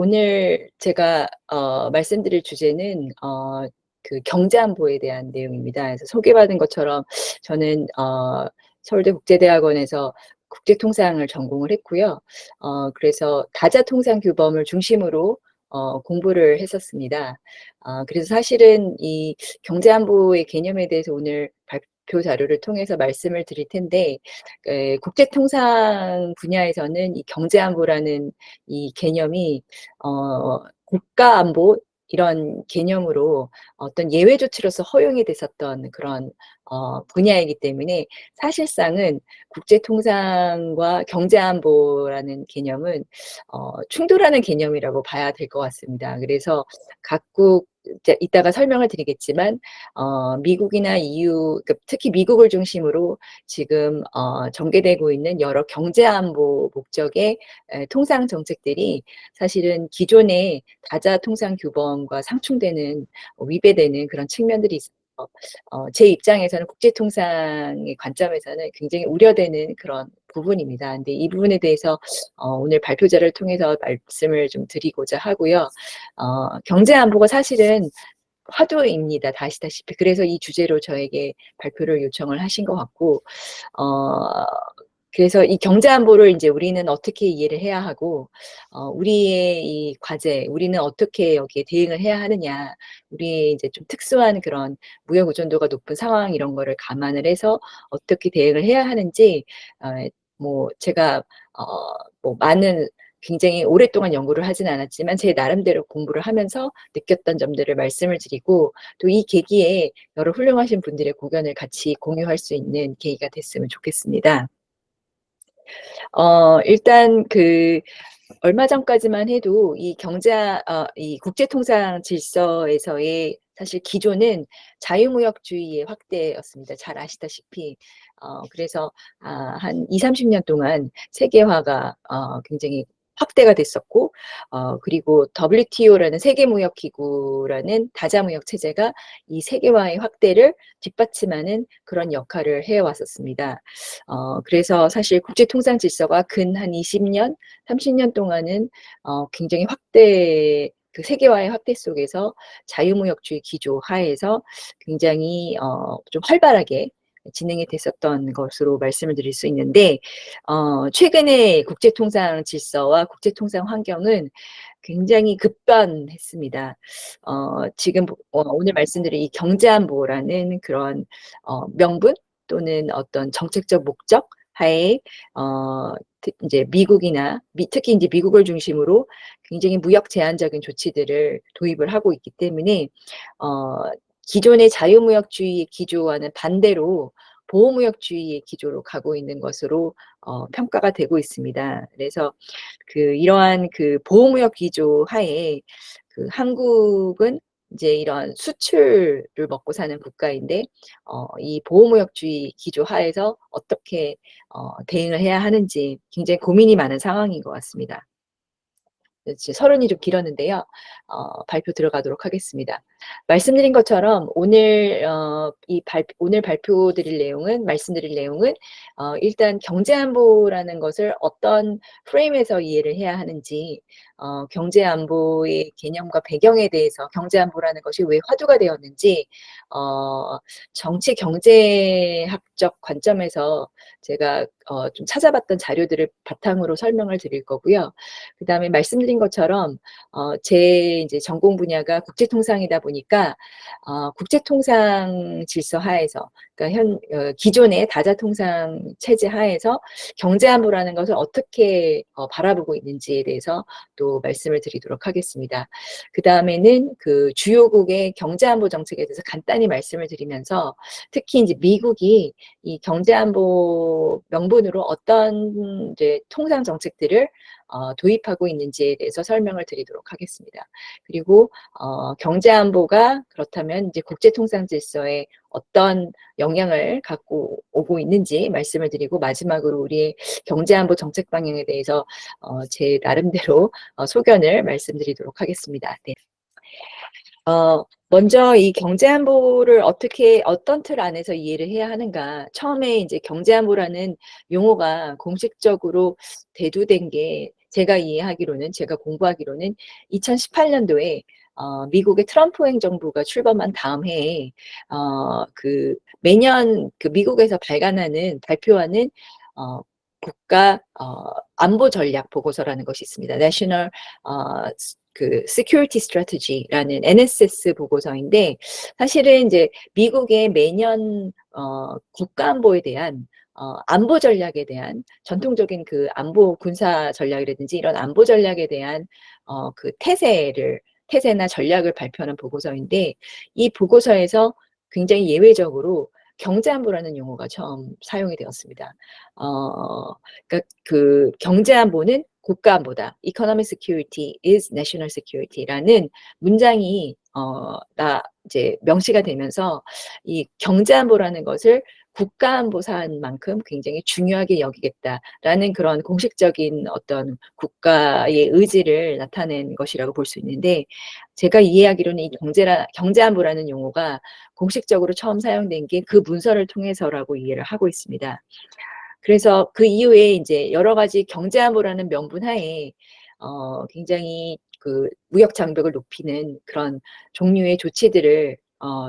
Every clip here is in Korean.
오늘 제가 말씀드릴 주제는 그 경제안보에 대한 내용입니다. 그래서 소개받은 것처럼 저는 서울대 국제대학원에서 국제통상을 전공을 했고요. 그래서 다자통상규범을 중심으로 공부를 했었습니다. 그래서 사실은 이 경제안보의 개념에 대해서 오늘 발표 자료를 통해서 말씀을 드릴 텐데, 국제통상 분야에서는 이 경제안보라는 이 개념이 국가안보 이런 개념으로 어떤 예외 조치로서 허용이 됐었던 그런 분야이기 때문에, 사실상은 국제통상과 경제안보라는 개념은 충돌하는 개념이라고 봐야 될 것 같습니다. 그래서 각국 이따가 설명을 드리겠지만, 미국이나 EU, 특히 미국을 중심으로 지금 전개되고 있는 여러 경제안보 목적의 통상 정책들이 사실은 기존의 다자통상규범과 상충되는, 위배되는 그런 측면들이 있어서 제 입장에서는 국제통상의 관점에서는 굉장히 우려되는 그런 부분입니다. 근데 이 부분에 대해서 오늘 발표자를 통해서 말씀을 좀 드리고자 하고요. 경제안보가 사실은 화두입니다. 다 아시다시피. 그래서 이 주제로 저에게 발표를 요청을 하신 것 같고, 어, 그래서 이 경제안보를 이제 우리는 어떻게 이해를 해야 하고, 우리의 이 과제, 우리는 어떻게 여기에 대응을 해야 하느냐, 우리의 이제 좀 특수한 그런 무역 의존도가 높은 상황 이런 거를 감안을 해서 어떻게 대응을 해야 하는지, 어, 뭐 제가 뭐 많은 굉장히 오랫동안 연구를 하진 않았지만 제 나름대로 공부를 하면서 느꼈던 점들을 말씀을 드리고, 또 이 계기에 여러 훌륭하신 분들의 고견을 같이 공유할 수 있는 계기가 됐으면 좋겠습니다. 일단 얼마 전까지만 해도 이 국제통상 질서에서의 사실 기조는 자유무역주의의 확대였습니다. 잘 아시다시피. 그래서 한 20-30년 동안 세계화가 굉장히 확대가 됐었고, 그리고 WTO라는 세계무역기구라는 다자무역 체제가 이 세계화의 확대를 뒷받침하는 그런 역할을 해왔었습니다. 그래서 사실 국제통상 질서가 근 한 20년, 30년 동안은 굉장히 그 세계화의 확대 속에서 자유무역주의 기조 하에서 굉장히 좀 활발하게 진행이 됐었던 것으로 말씀을 드릴 수 있는데, 최근에 국제통상 질서와 국제통상 환경은 굉장히 급변했습니다. 지금 오늘 말씀드린 이 경제안보라는 그런 명분 또는 어떤 정책적 목적 하에 이제 특히 이제 미국을 중심으로 굉장히 무역 제한적인 조치들을 도입을 하고 있기 때문에 기존의 자유무역주의의 기조와는 반대로 보호무역주의의 기조로 가고 있는 것으로 평가가 되고 있습니다. 그래서 이러한 보호무역 기조 하에 한국은 이제 이런 수출을 먹고 사는 국가인데, 이 보호무역주의 기조 하에서 어떻게 대응을 해야 하는지 굉장히 고민이 많은 상황인 것 같습니다. 서론이 좀 길었는데요. 발표 들어가도록 하겠습니다. 말씀드린 것처럼 오늘 말씀드릴 내용은 일단 경제안보라는 것을 어떤 프레임에서 이해를 해야 하는지, 경제안보의 개념과 배경에 대해서 경제안보라는 것이 왜 화두가 되었는지, 정치 경제학적 관점에서 제가 좀 찾아봤던 자료들을 바탕으로 설명을 드릴 거고요. 그 다음에 말씀드린 것처럼 제 이제 전공 분야가 국제통상이다 보니까 국제통상 질서 하에서, 그러니까 기존의 다자통상 체제 하에서 경제안보라는 것을 어떻게 바라보고 있는지에 대해서 또 말씀을 드리도록 하겠습니다. 그 다음에는 주요국의 경제안보 정책에 대해서 간단히 말씀을 드리면서, 특히 이제 미국이 이 경제안보 명분으로 어떤 이제 통상 정책들을 도입하고 있는지에 대해서 설명을 드리도록 하겠습니다. 그리고 경제안보가 그렇다면 이제 국제통상 질서에 어떤 영향을 갖고 오고 있는지 말씀을 드리고, 마지막으로 우리의 경제안보 정책 방향에 대해서 제 나름대로 소견을 말씀드리도록 하겠습니다. 네. 먼저 이 경제안보를 어떤 틀 안에서 이해를 해야 하는가. 처음에 이제 경제안보라는 용어가 공식적으로 대두된 게 제가 이해하기로는, 제가 공부하기로는 2018년도에 미국의 트럼프 행정부가 출범한 다음 해에 그 매년 그 미국에서 발표하는 국가 안보 전략 보고서라는 것이 있습니다. National 그 Security Strategy라는 NSS 보고서인데, 사실은 이제 미국의 매년 국가 안보에 대한 안보 전략에 대한 전통적인 그 안보 군사 전략이라든지 이런 안보 전략에 대한 그 태세나 전략을 발표하는 보고서인데, 이 보고서에서 굉장히 예외적으로 경제안보라는 용어가 처음 사용이 되었습니다. 그러니까 그 경제안보는 국가안보다. Economic security is national security라는 문장이 이제 명시가 되면서 이 경제안보라는 것을 국가안보 사안만큼 굉장히 중요하게 여기겠다라는 그런 공식적인 어떤 국가의 의지를 나타낸 것이라고 볼 수 있는데, 제가 이해하기로는 이 경제안보라는 용어가 공식적으로 처음 사용된 게 그 문서를 통해서라고 이해를 하고 있습니다. 그래서 그 이후에 이제 여러 가지 경제안보라는 명분 하에 굉장히 그 무역 장벽을 높이는 그런 종류의 조치들을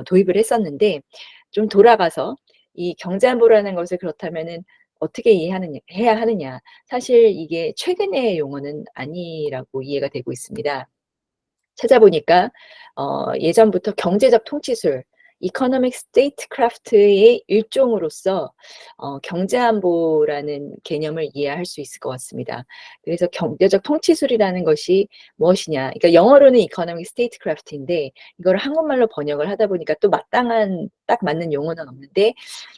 도입을 했었는데, 좀 돌아가서 이 경제안보라는 것을 그렇다면은 어떻게 해야 하느냐. 사실 이게 최근의 용어는 아니라고 이해가 되고 있습니다. 찾아보니까 예전부터 경제적 통치술, 이코노믹 스테이트크래프트의 일종으로서 경제안보라는 개념을 이해할 수 있을 것 같습니다. 그래서 경제적 통치술이라는 것이 무엇이냐? 그러니까 영어로는 이코노믹 스테이트크래프트인데, 이걸 한국말로 번역을 하다 보니까 또 딱 맞는 용어는 없는데,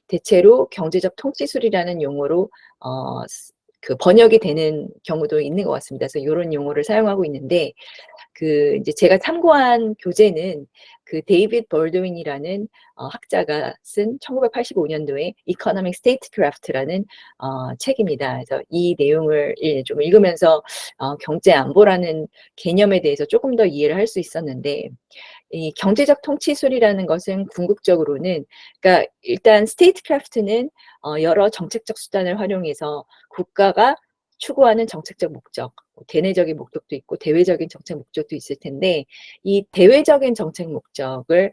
대체로 경제적 통치술이라는 용어로 그 번역이 되는 경우도 있는 것 같습니다. 그래서 이런 용어를 사용하고 있는데, 그 이제 제가 참고한 교재는 그 데이빗 볼드윈이라는 학자가 쓴 1985년도에 Economic Statecraft라는 책입니다. 그래서 이 내용을 좀 읽으면서 경제 안보라는 개념에 대해서 조금 더 이해를 할 수 있었는데, 이 경제적 통치술이라는 것은 궁극적으로는, 그러니까 일단 스테이트크래프트는 여러 정책적 수단을 활용해서 국가가 추구하는 정책적 목적, 대내적인 목적도 있고 대외적인 정책 목적도 있을 텐데, 이 대외적인 정책 목적을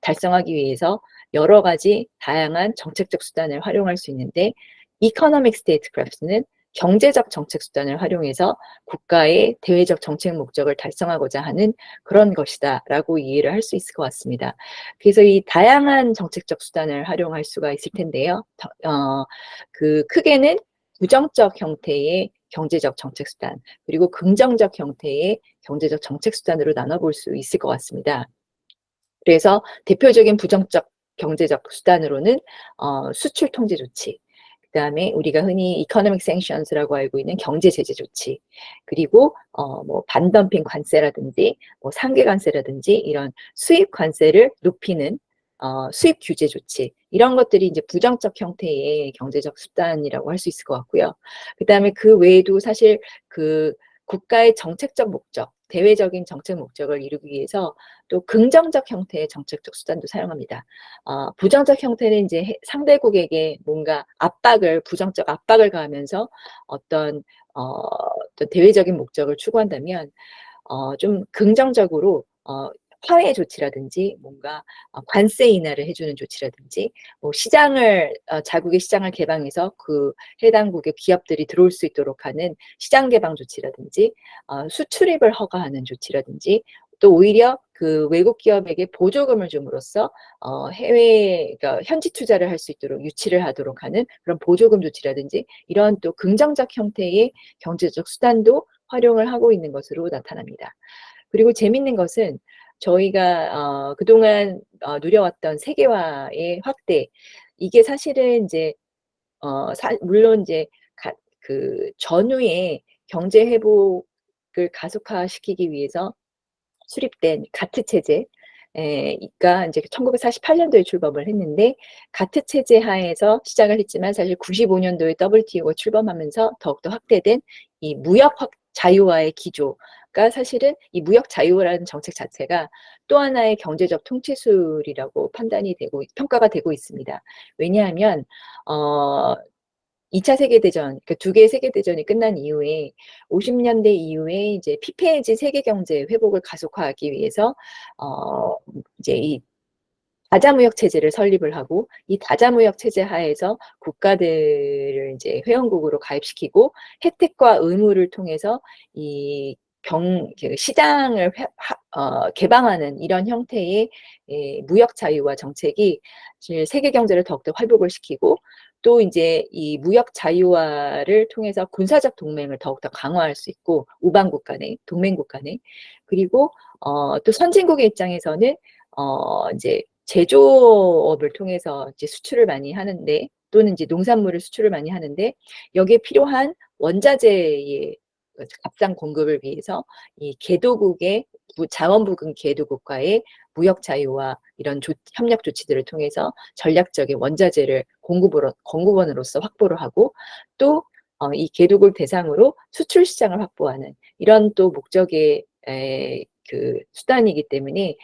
달성하기 위해서 여러 가지 다양한 정책적 수단을 활용할 수 있는데, 이코노믹 스테이트크래프트는 경제적 정책 수단을 활용해서 국가의 대외적 정책 목적을 달성하고자 하는 그런 것이다라고 이해를 할 수 있을 것 같습니다. 그래서 이 다양한 정책적 수단을 활용할 수가 있을 텐데요. 그 크게는 부정적 형태의 경제적 정책 수단, 그리고 긍정적 형태의 경제적 정책 수단으로 나눠볼 수 있을 것 같습니다. 그래서 대표적인 부정적 경제적 수단으로는 수출 통제 조치, 그다음에 우리가 흔히 이코노믹 샌션스라고 알고 있는 경제 제재 조치, 그리고 뭐 반덤핑 관세라든지 뭐 상계 관세라든지 이런 수입 관세를 높이는 수입 규제 조치, 이런 것들이 이제 부정적 형태의 경제적 수단이라고 할 수 있을 것 같고요. 그다음에 그 외에도 사실 그 국가의 정책적 목적, 대외적인 정책 목적을 이루기 위해서 또 긍정적 형태의 정책적 수단도 사용합니다. 부정적 형태는 이제 상대국에게 뭔가 부정적 압박을 가하면서 어떤 대외적인 목적을 추구한다면, 좀 긍정적으로 화해 조치라든지 뭔가 관세 인하를 해주는 조치라든지, 뭐 자국의 시장을 개방해서 그 해당국의 기업들이 들어올 수 있도록 하는 시장 개방 조치라든지, 수출입을 허가하는 조치라든지, 또 오히려 그 외국 기업에게 보조금을 줌으로써 그러니까 현지 투자를 할 수 있도록 유치를 하도록 하는 그런 보조금 조치라든지, 이런 또 긍정적 형태의 경제적 수단도 활용을 하고 있는 것으로 나타납니다. 그리고 재밌는 것은 저희가 그동안 누려왔던 세계화의 확대, 이게 사실은 이제 물론 이제 그 전후에 경제 회복을 가속화시키기 위해서 수립된 가트 체제, 가 이제 1948년도에 출범을 했는데, 가트 체제 하에서 시작을 했지만 사실 95년도에 WTO가 출범하면서 더욱더 확대된 이 자유화의 기조가, 사실은 이 무역 자유화라는 정책 자체가 또 하나의 경제적 통치술이라고 평가가 되고 있습니다. 왜냐하면 2차 세계대전, 그 두 개의 세계대전이 끝난 이후에 50년대 이후에 이제 피폐해진 세계 경제 회복을 가속화하기 위해서 이제 이 다자무역 체제를 설립을 하고, 이 다자무역 체제 하에서 국가들을 이제 회원국으로 가입시키고 혜택과 의무를 통해서 이 그 시장을 개방하는 이런 형태의 무역 자유화 정책이 세계 경제를 더욱더 회복을 시키고, 또 이제 이 무역 자유화를 통해서 군사적 동맹을 더욱더 강화할 수 있고, 우방국 간에, 동맹국 간에. 그리고 또 선진국의 입장에서는 이제 제조업을 통해서 이제 수출을 많이 하는데, 또는 이제 농산물을 수출을 많이 하는데, 여기에 필요한 원자재의 값장 공급을 위해서 이 개도국의 자원부근 개도국과의 무역 자유와 이런 협력 조치들을 통해서 전략적인 원자재를 공급원으로서 확보를 하고, 또 이 개도국 대상으로 수출 시장을 확보하는 이런 또 목적의 그 수단이기 때문에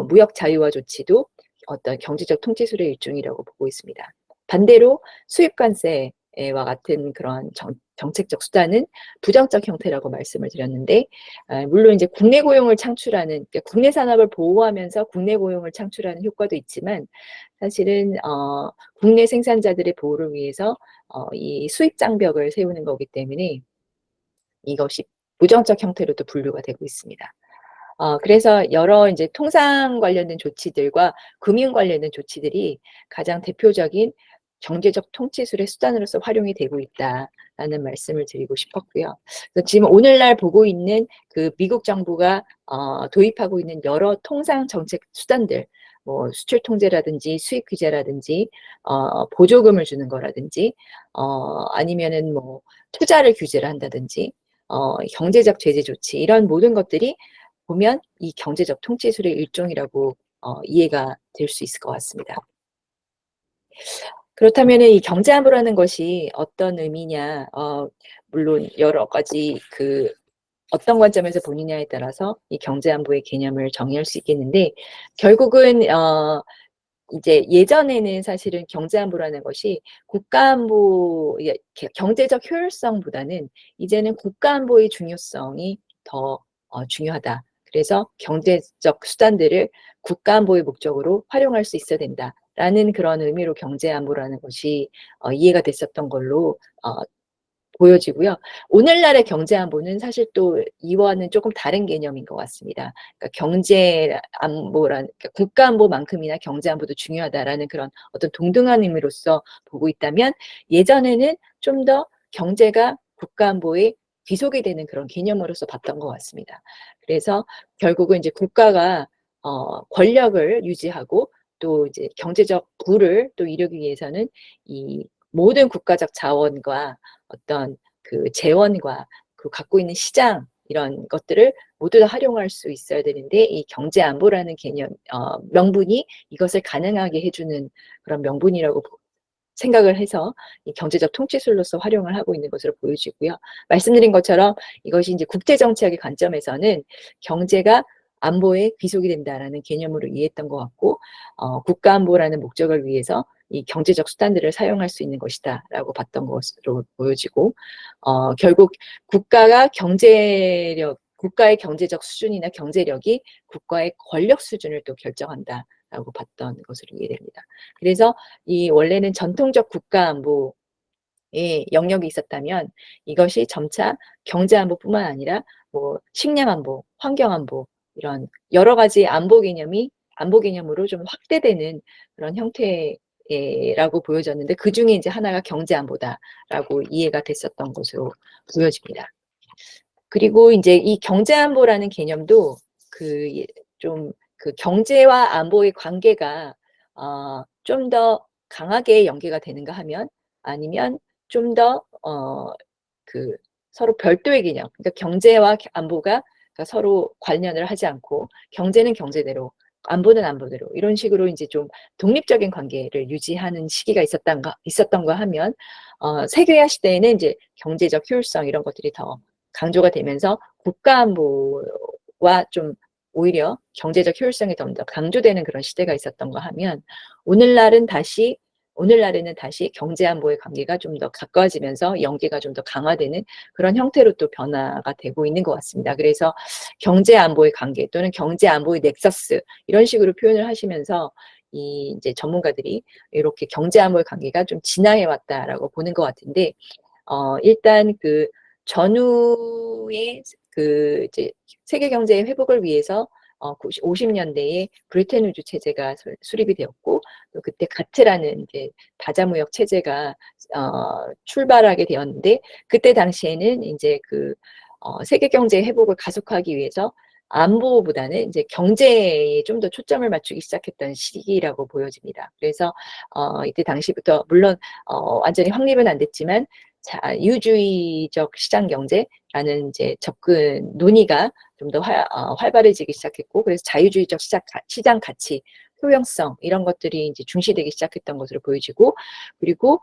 무역 자유화 조치도 어떤 경제적 통치술의 일종이라고 보고 있습니다. 반대로 수입관세와 같은 그런 정책적 수단은 부정적 형태라고 말씀을 드렸는데, 물론 이제 국내 고용을 창출하는, 그러니까 국내 산업을 보호하면서 국내 고용을 창출하는 효과도 있지만, 사실은 국내 생산자들의 보호를 위해서 이 수입 장벽을 세우는 거기 때문에 이것이 부정적 형태로도 분류가 되고 있습니다. 그래서 여러 이제 통상 관련된 조치들과 금융 관련된 조치들이 가장 대표적인 경제적 통치술의 수단으로서 활용이 되고 있다라는 말씀을 드리고 싶었고요. 그래서 지금 오늘날 보고 있는 그 미국 정부가 도입하고 있는 여러 통상 정책 수단들, 뭐 수출 통제라든지 수입 규제라든지 보조금을 주는 거라든지 아니면은 뭐 투자를 규제를 한다든지 경제적 제재 조치, 이런 모든 것들이 보면 이 경제적 통치술의 일종이라고 이해가 될 수 있을 것 같습니다. 그렇다면 이 경제안보라는 것이 어떤 의미냐, 물론 여러 가지 그 어떤 관점에서 보느냐에 따라서 이 경제안보의 개념을 정의할 수 있겠는데, 결국은 이제 예전에는 사실은 경제안보라는 것이 국가안보, 경제적 효율성보다는 이제는 국가안보의 중요성이 더 중요하다. 그래서 경제적 수단들을 국가안보의 목적으로 활용할 수 있어야 된다라는 그런 의미로 경제안보라는 것이 이해가 됐었던 걸로 보여지고요. 오늘날의 경제안보는 사실 또 이와는 조금 다른 개념인 것 같습니다. 그러니까 경제안보란, 그러니까 국가안보만큼이나 경제안보도 중요하다라는 그런 어떤 동등한 의미로서 보고 있다면, 예전에는 좀 더 경제가 국가안보에 귀속이 되는 그런 개념으로서 봤던 것 같습니다. 그래서 결국은 이제 국가가 권력을 유지하고 또 이제 경제적 부를 또 이루기 위해서는 이 모든 국가적 자원과 어떤 그 재원과 그 갖고 있는 시장, 이런 것들을 모두 다 활용할 수 있어야 되는데, 이 경제 안보라는 개념, 명분이 이것을 가능하게 해주는 그런 명분이라고 생각을 해서 이 경제적 통치술로서 활용을 하고 있는 것으로 보여지고요. 말씀드린 것처럼 이것이 이제 국제정치학의 관점에서는 경제가 안보에 귀속이 된다라는 개념으로 이해했던 것 같고, 국가안보라는 목적을 위해서 이 경제적 수단들을 사용할 수 있는 것이다라고 봤던 것으로 보여지고, 결국 국가의 경제적 수준이나 경제력이 국가의 권력 수준을 또 결정한다라고 봤던 것으로 이해됩니다. 그래서 이 원래는 전통적 국가안보의 영역이 있었다면, 이것이 점차 경제안보뿐만 아니라 뭐 식량안보, 환경안보, 이런 여러 가지 안보 개념으로 좀 확대되는 그런 형태라고 보여졌는데, 그 중에 이제 하나가 경제안보다라고 이해가 됐었던 것으로 보여집니다. 그리고 이제 이 경제안보라는 개념도 그 경제와 안보의 관계가 좀 더 강하게 연계가 되는가 하면, 아니면 좀 더 그 서로 별도의 개념, 그러니까 경제와 안보가 서로 관련을 하지 않고, 경제는 경제대로, 안보는 안보대로, 이런 식으로 이제 좀 독립적인 관계를 유지하는 시기가 있었던가 하면, 세계화 시대에는 이제 경제적 효율성, 이런 것들이 더 강조가 되면서 국가안보와 좀 오히려 경제적 효율성이 좀 더 강조되는 그런 시대가 있었던가 하면, 오늘날은 다시 오늘날에는 다시 경제 안보의 관계가 좀 더 가까워지면서 연계가 좀 더 강화되는 그런 형태로 또 변화가 되고 있는 것 같습니다. 그래서 경제 안보의 관계 또는 경제 안보의 넥서스 이런 식으로 표현을 하시면서 이 이제 전문가들이 이렇게 경제 안보의 관계가 좀 진화해 왔다라고 보는 것 같은데 일단 그 전후의 그 이제 세계 경제의 회복을 위해서 50년대에 브레튼 우즈 체제가 수립이 되었고 또 그때 가트라는 이제 다자무역 체제가 출발하게 되었는데 그때 당시에는 이제 그 세계 경제 회복을 가속하기 위해서 안보보다는 이제 경제에 좀 더 초점을 맞추기 시작했던 시기라고 보여집니다. 그래서 이때 당시부터 물론 완전히 확립은 안 됐지만 자유주의적 시장 경제라는 이제 접근 논의가 좀 더 활발해지기 시작했고 그래서 자유주의적 시장 가치, 효용성 이런 것들이 이제 중시되기 시작했던 것으로 보여지고 그리고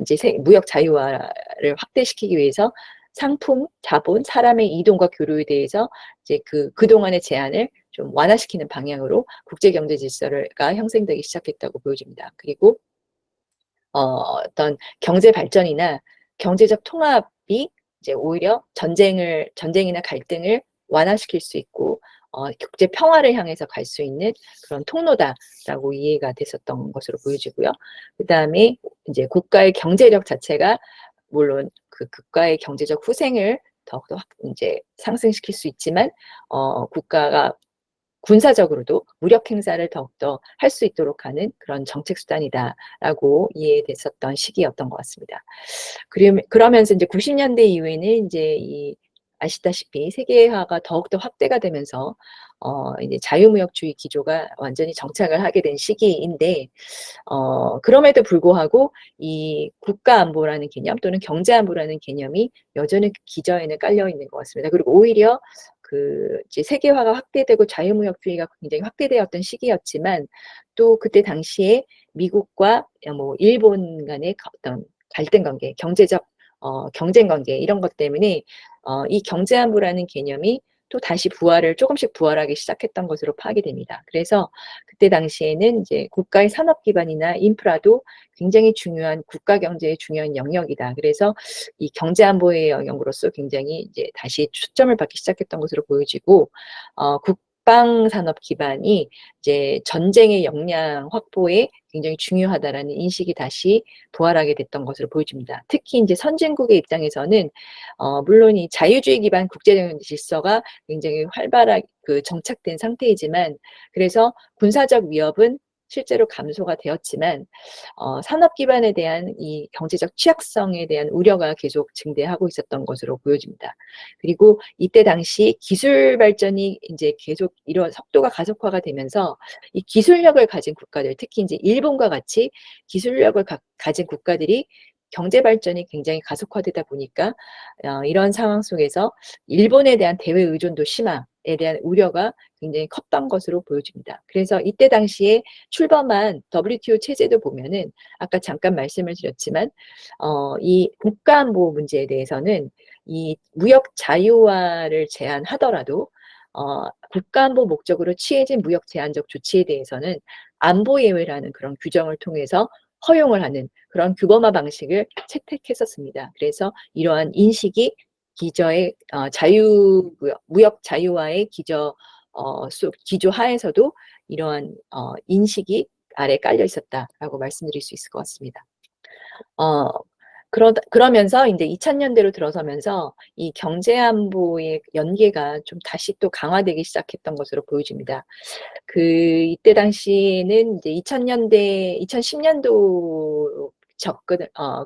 이제 무역 자유화를 확대시키기 위해서 상품, 자본, 사람의 이동과 교류에 대해서 이제 그동안의 제한을 좀 완화시키는 방향으로 국제 경제 질서가 형성되기 시작했다고 보여집니다. 그리고 어떤 경제 발전이나 경제적 통합이 이제 오히려 전쟁이나 갈등을 완화시킬 수 있고 국제 평화를 향해서 갈 수 있는 그런 통로다라고 이해가 됐었던 것으로 보여지고요. 그다음에 이제 국가의 경제력 자체가 물론 그 국가의 경제적 후생을 더욱더 이제 상승시킬 수 있지만 국가가 군사적으로도 무력 행사를 더욱더 할 수 있도록 하는 그런 정책 수단이다라고 이해됐었던 시기였던 것 같습니다. 그러면서 이제 90년대 이후에는 이제 아시다시피 세계화가 더욱더 확대가 되면서 이제 자유무역주의 기조가 완전히 정착을 하게 된 시기인데 그럼에도 불구하고 이 국가안보라는 개념 또는 경제안보라는 개념이 여전히 기저에는 깔려 있는 것 같습니다. 그리고 오히려 이제 세계화가 확대되고 자유무역주의가 굉장히 확대되었던 시기였지만 또 그때 당시에 미국과 뭐 일본 간의 어떤 갈등 관계, 경제적 경쟁 관계 이런 것 때문에 이 경제안보라는 개념이 또 다시 조금씩 부활하기 시작했던 것으로 파악이 됩니다. 그래서 그때 당시에는 이제 국가의 산업 기반이나 인프라도 굉장히 중요한 국가 경제의 중요한 영역이다. 그래서 이 경제 안보의 영역으로서 굉장히 이제 다시 초점을 받기 시작했던 것으로 보여지고 국방 산업 기반이 이제 전쟁의 역량 확보에 굉장히 중요하다라는 인식이 다시 부활하게 됐던 것으로 보여집니다. 특히 이제 선진국의 입장에서는 물론 이 자유주의 기반 국제적 질서가 굉장히 활발하게 정착된 상태이지만 그래서 군사적 위협은 실제로 감소가 되었지만 산업 기반에 대한 이 경제적 취약성에 대한 우려가 계속 증대하고 있었던 것으로 보여집니다. 그리고 이때 당시 기술 발전이 이제 계속 이런 속도가 가속화가 되면서 이 기술력을 가진 국가들, 특히 이제 일본과 같이 기술력을 가진 국가들이 경제 발전이 굉장히 가속화되다 보니까 이런 상황 속에서 일본에 대한 대외 의존도 심화에 대한 우려가 굉장히 컸던 것으로 보여집니다. 그래서 이때 당시에 출범한 WTO 체제도 보면은 아까 잠깐 말씀을 드렸지만 이 국가안보 문제에 대해서는 이 무역 자유화를 제한하더라도 국가안보 목적으로 취해진 무역 제한적 조치에 대해서는 안보 예외라는 그런 규정을 통해서 허용을 하는 그런 규범화 방식을 채택했었습니다. 그래서 이러한 인식이 기저의 무역 자유화의 기조 하에서도 이러한 인식이 아래 깔려 있었다라고 말씀드릴 수 있을 것 같습니다. 그러면서 이제 2000년대로 들어서면서 이 경제 안보의 연계가 좀 다시 또 강화되기 시작했던 것으로 보여집니다. 이때 당시에는 이제 2010년도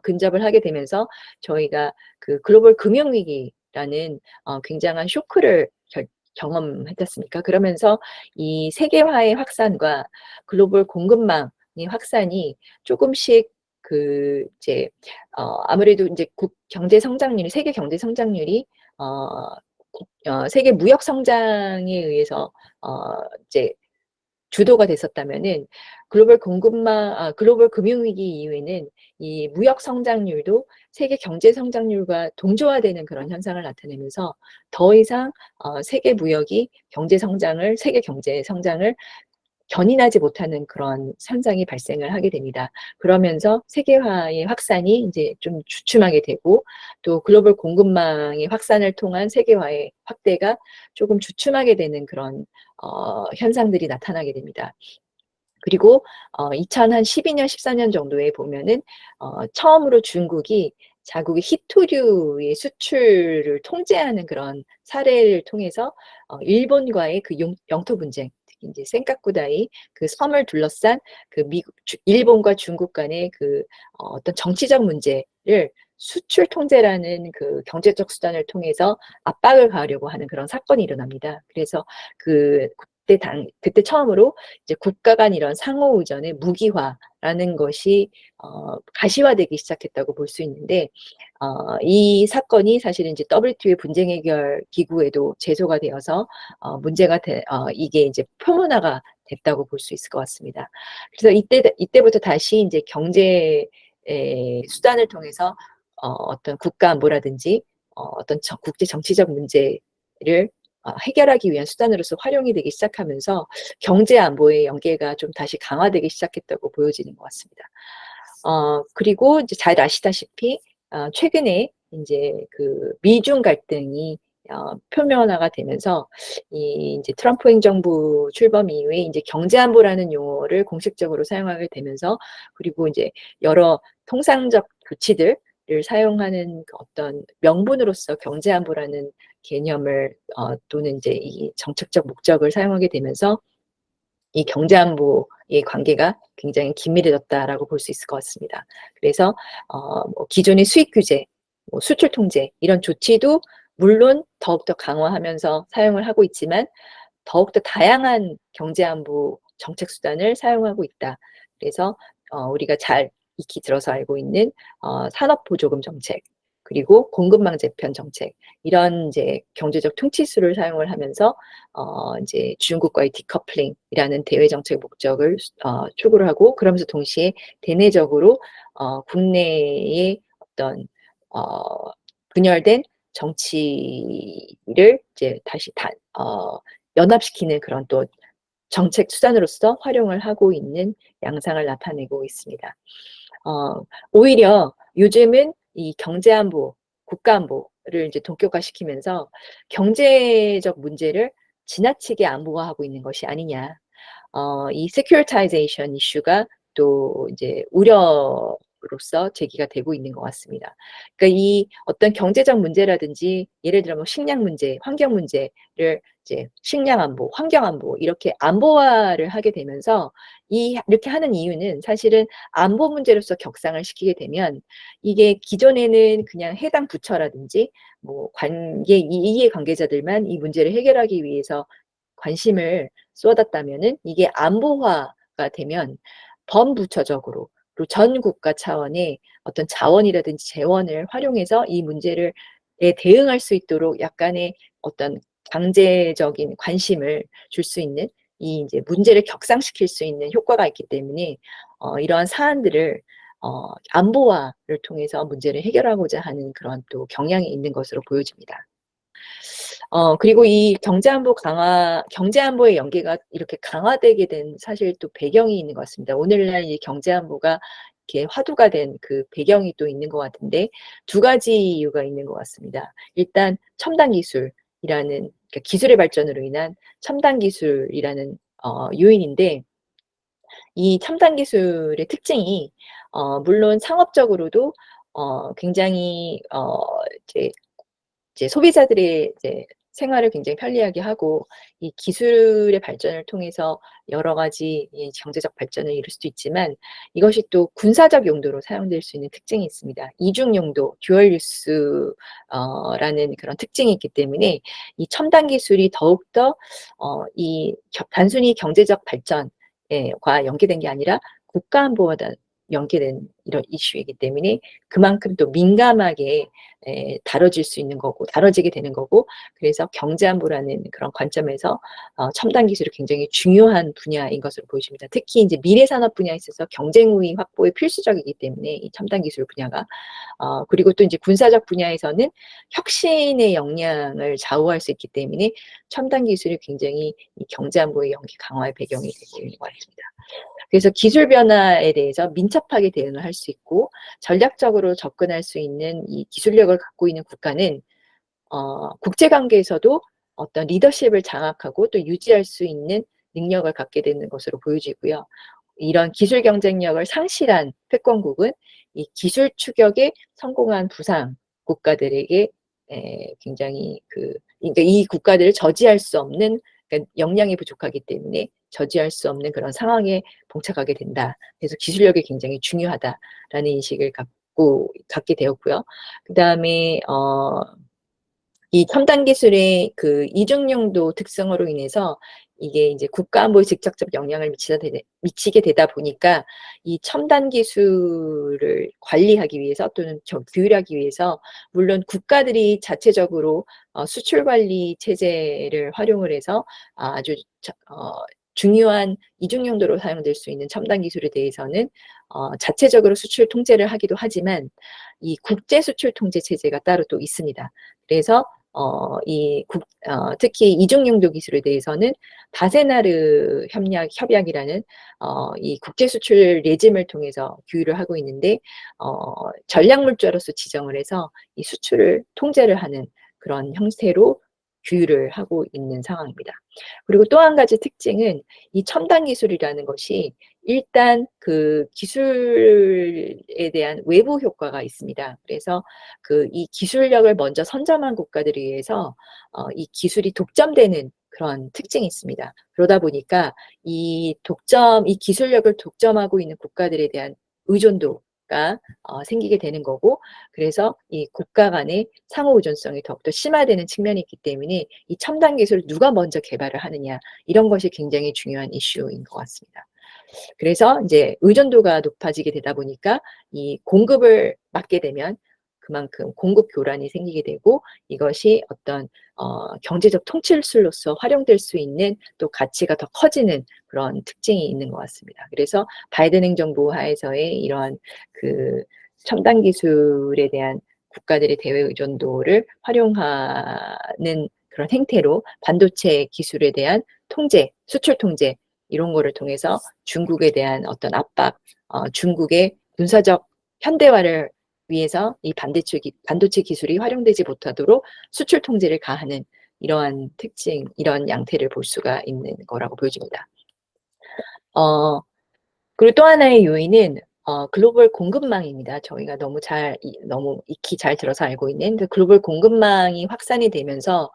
근접을 하게 되면서 저희가 글로벌 금융위기라는 굉장한 쇼크를 경험했지 않습니까? 그러면서 이 세계화의 확산과 글로벌 공급망의 확산이 조금씩 이제 아무래도 이제 세계 경제 성장률이 세계 무역 성장에 의해서 이제 주도가 됐었다면은 글로벌 금융위기 이후에는 이 무역 성장률도 세계 경제 성장률과 동조화되는 그런 현상을 나타내면서 더 이상 세계 경제 성장을 견인하지 못하는 그런 현상이 발생을 하게 됩니다. 그러면서 세계화의 확산이 이제 좀 주춤하게 되고 또 글로벌 공급망의 확산을 통한 세계화의 확대가 조금 주춤하게 되는 그런 현상들이 나타나게 됩니다. 그리고 2012년, 14년 정도에 보면은 처음으로 중국이 자국의 희토류의 수출을 통제하는 그런 사례를 통해서 일본과의 그 영토 분쟁, 특히 이제 센카쿠다이 그 섬을 둘러싼 그 일본과 중국 간의 그 어떤 정치적 문제를 수출 통제라는 그 경제적 수단을 통해서 압박을 가하려고 하는 그런 사건이 일어납니다. 그래서 그때 처음으로 이제 국가 간 이런 상호 의존의 무기화라는 것이 가시화되기 시작했다고 볼 수 있는데 이 사건이 사실은 이제 WTO 분쟁 해결 기구에도 제소가 되어서 이게 이제 표문화가 됐다고 볼 수 있을 것 같습니다. 그래서 이때부터 다시 이제 경제 수단을 통해서 어떤 국가 안보라든지 어떤 국제 정치적 문제를 해결하기 위한 수단으로서 활용이 되기 시작하면서 경제 안보의 연계가 좀 다시 강화되기 시작했다고 보여지는 것 같습니다. 그리고 이제 잘 아시다시피 최근에 이제 그 미중 갈등이 표면화가 되면서 이 이제 트럼프 행정부 출범 이후에 이제 경제 안보라는 용어를 공식적으로 사용하게 되면서 그리고 이제 여러 통상적 조치들을 사용하는 그 어떤 명분으로서 경제 안보라는 개념을 또는 이제 이 정책적 목적을 사용하게 되면서 이 경제 안보의 관계가 굉장히 긴밀해졌다라고 볼 수 있을 것 같습니다. 그래서 뭐 기존의 수입 규제, 뭐 수출 통제 이런 조치도 물론 더욱더 강화하면서 사용을 하고 있지만 더욱더 다양한 경제 안보 정책 수단을 사용하고 있다. 그래서 우리가 잘 익히 들어서 알고 있는 산업보조금 정책, 그리고 공급망 재편 정책 이런 이제 경제적 퉁치수를 사용을 하면서 이제 중국과의 디커플링이라는 대외 정책 목적을 추구를 하고 그러면서 동시에 대내적으로 국내의 어떤 분열된 정치를 이제 다시 연합시키는 그런 또 정책 수단으로서 활용을 하고 있는 양상을 나타내고 있습니다. 오히려 요즘은 이 경제안보, 국가안보를 이제 동격화시키면서 경제적 문제를 지나치게 안보화하고 있는 것이 아니냐. 이 securitization 이슈가 또 이제 우려로서 제기가 되고 있는 것 같습니다. 그러니까 이 어떤 경제적 문제라든지 예를 들어 뭐 식량 문제, 환경 문제를 이제 식량 안보, 환경 안보 이렇게 안보화를 하게 되면서 이렇게 하는 이유는 사실은 안보 문제로서 격상을 시키게 되면 이게 기존에는 그냥 해당 부처라든지 뭐 이해 관계자들만 이 문제를 해결하기 위해서 관심을 쏟았다면은 이게 안보화가 되면 범부처적으로 그리고 전 국가 차원의 어떤 자원이라든지 재원을 활용해서 이 문제를 대응할 수 있도록 약간의 어떤 강제적인 관심을 줄 수 있는 이 이제 문제를 격상시킬 수 있는 효과가 있기 때문에 이러한 사안들을 안보화를 통해서 문제를 해결하고자 하는 그런 또 경향이 있는 것으로 보여집니다. 그리고 이 경제안보의 연계가 이렇게 강화되게 된 사실 또 배경이 있는 것 같습니다. 오늘날 이 경제안보가 이렇게 화두가 된 그 배경이 또 있는 것 같은데 두 가지 이유가 있는 것 같습니다. 일단 첨단 기술이라는 그러니까 기술의 발전으로 인한 첨단 기술이라는 요인인데 이 첨단 기술의 특징이 물론 상업적으로도 굉장히 이제 소비자들의 이제 생활을 굉장히 편리하게 하고 이 기술의 발전을 통해서 여러 가지 이 경제적 발전을 이룰 수도 있지만 이것이 또 군사적 용도로 사용될 수 있는 특징이 있습니다. 이중 용도, 듀얼 유스 라는 그런 특징이 있기 때문에 이 첨단 기술이 더욱더 단순히 경제적 발전과 연계된 게 아니라 국가 안보와 연계된 이런 이슈이기 때문에 그만큼 또 민감하게 다뤄질 수 있는 거고 다뤄지게 되는 거고 그래서 경제안보라는 그런 관점에서 첨단 기술이 굉장히 중요한 분야인 것으로 보여집니다. 특히 이제 미래 산업 분야에 있어서 경쟁 우위 확보에 필수적이기 때문에 이 첨단 기술 분야가 그리고 또 이제 군사적 분야에서는 혁신의 역량을 좌우할 수 있기 때문에 첨단 기술이 굉장히 이 경제안보의 연계 강화의 배경이 되고 있는 것 같습니다. 그래서 기술 변화에 대해서 민첩하게 대응을 할 수 있고 전략적으로 접근할 수 있는 이 기술력을 갖고 있는 국가는 국제 관계에서도 어떤 리더십을 장악하고 또 유지할 수 있는 능력을 갖게 되는 것으로 보여지고요. 이런 기술 경쟁력을 상실한 패권국은 이 기술 추격에 성공한 부상 국가들에게 굉장히 그러니까 이 국가들을 저지할 수 없는 그러니까 역량이 부족하기 때문에 저지할 수 없는 그런 상황에 봉착하게 된다. 그래서 기술력이 굉장히 중요하다라는 인식을 갖게 되었고요. 그다음에 이 첨단 기술의 그 이중용도 특성으로 인해서 이게 이제 국가 안보에 직접적 영향을 미치게 되다 보니까 이 첨단 기술을 관리하기 위해서 또는 규율하기 위해서 물론 국가들이 자체적으로 수출 관리 체제를 활용을 해서 아주 중요한 이중용도로 사용될 수 있는 첨단 기술에 대해서는 자체적으로 수출 통제를 하기도 하지만 이 국제 수출 통제 체제가 따로 또 있습니다. 그래서 특히 이중용도 기술에 대해서는 바세나르 협약이라는 이 국제 수출 레짐을 통해서 규율을 하고 있는데 전략물자로서 지정을 해서 이 수출을 통제를 하는 그런 형태로 규율을 하고 있는 상황입니다. 그리고 또 한 가지 특징은 이 첨단 기술이라는 것이 일단 그 기술에 대한 외부 효과가 있습니다. 그래서 이 기술력을 먼저 선점한 국가들에 의해서 이 기술이 독점되는 그런 특징이 있습니다. 그러다 보니까 이 기술력을 독점하고 있는 국가들에 대한 의존도가 생기게 되는 거고 그래서 이 국가 간의 상호 의존성이 더욱더 심화되는 측면이 있기 때문에 이 첨단 기술을 누가 먼저 개발을 하느냐 이런 것이 굉장히 중요한 이슈인 것 같습니다. 그래서 이제 의존도가 높아지게 되다 보니까 이 공급을 막게 되면 그만큼 공급 교란이 생기게 되고 이것이 어떤 경제적 통치술로서 활용될 수 있는 또 가치가 더 커지는 그런 특징이 있는 것 같습니다. 그래서 바이든 행정부 하에서의 이러한 그 첨단 기술에 대한 국가들의 대외 의존도를 활용하는 그런 행태로 반도체 기술에 대한 통제, 수출 통제 이런 거를 통해서 중국에 대한 어떤 압박, 중국의 군사적 현대화를 위해서 이 반도체 기술이 활용되지 못하도록 수출 통제를 가하는 이러한 특징, 이런 양태를 볼 수가 있는 거라고 보여집니다. 그리고 또 하나의 요인은 글로벌 공급망입니다. 저희가 너무 익히 잘 들어서 알고 있는 그 글로벌 공급망이 확산이 되면서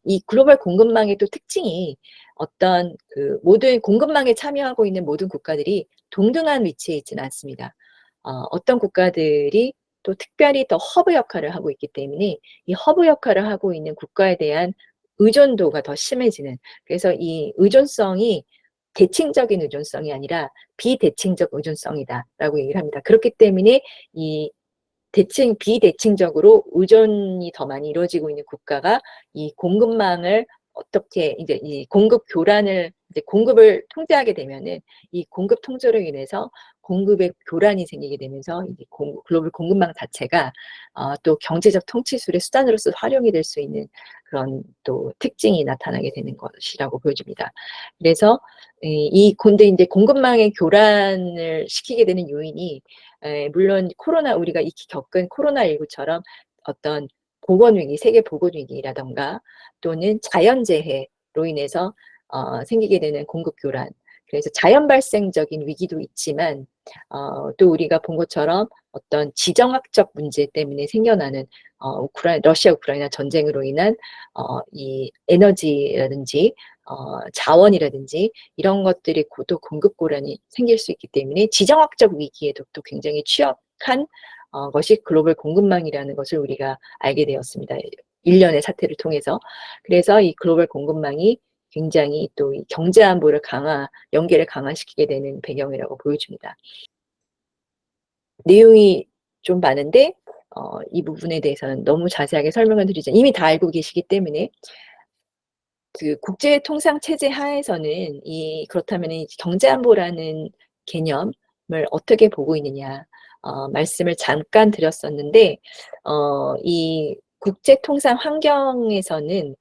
이 글로벌 공급망의 또 특징이 어떤 그 모든 공급망에 참여하고 있는 모든 국가들이 동등한 위치에 있지는 않습니다. 어떤 국가들이 또 특별히 더 허브 역할을 하고 있기 때문에 이 허브 역할을 하고 있는 국가에 대한 의존도가 더 심해지는 그래서 이 의존성이 대칭적인 의존성이 아니라 비대칭적 의존성이다라고 얘기를 합니다. 그렇기 때문에 이 비대칭적으로 의존이 더 많이 이루어지고 있는 국가가 이 공급망을 어떻게 이제 이 공급 교란을 이제 공급을 통제하게 되면은 이 공급 통제로 인해서 공급의 교란이 생기게 되면서 이제 글로벌 공급망 자체가 또 경제적 통치술의 수단으로서 활용이 될 수 있는 그런 또 특징이 나타나게 되는 것이라고 보여집니다. 그래서 근데 이제 공급망의 교란을 시키게 되는 요인이 물론 우리가 익히 겪은 코로나19처럼 어떤 보건위기, 세계 보건위기라던가 또는 자연재해로 인해서 생기게 되는 공급교란. 그래서 자연 발생적인 위기도 있지만 또 우리가 본 것처럼 어떤 지정학적 문제 때문에 생겨나는 러시아 우크라이나 전쟁으로 인한 이 에너지라든지 자원이라든지 이런 것들이 또 공급고란이 생길 수 있기 때문에 지정학적 위기에도 또 굉장히 취약한 것이 글로벌 공급망이라는 것을 우리가 알게 되었습니다. 일련의 사태를 통해서. 그래서 이 글로벌 공급망이 굉장히 또 이 경제 안보를 연계를 강화시키게 되는 배경이라고 보여집니다. 내용이 좀 많은데 이 부분에 대해서는 너무 자세하게 설명을 드리자 이미 다 알고 계시기 때문에 그 국제 통상 체제 하에서는 이 그렇다면은 이 경제 안보라는 개념을 어떻게 보고 있느냐 말씀을 잠깐 드렸었는데 이 국제 통상 환경에서는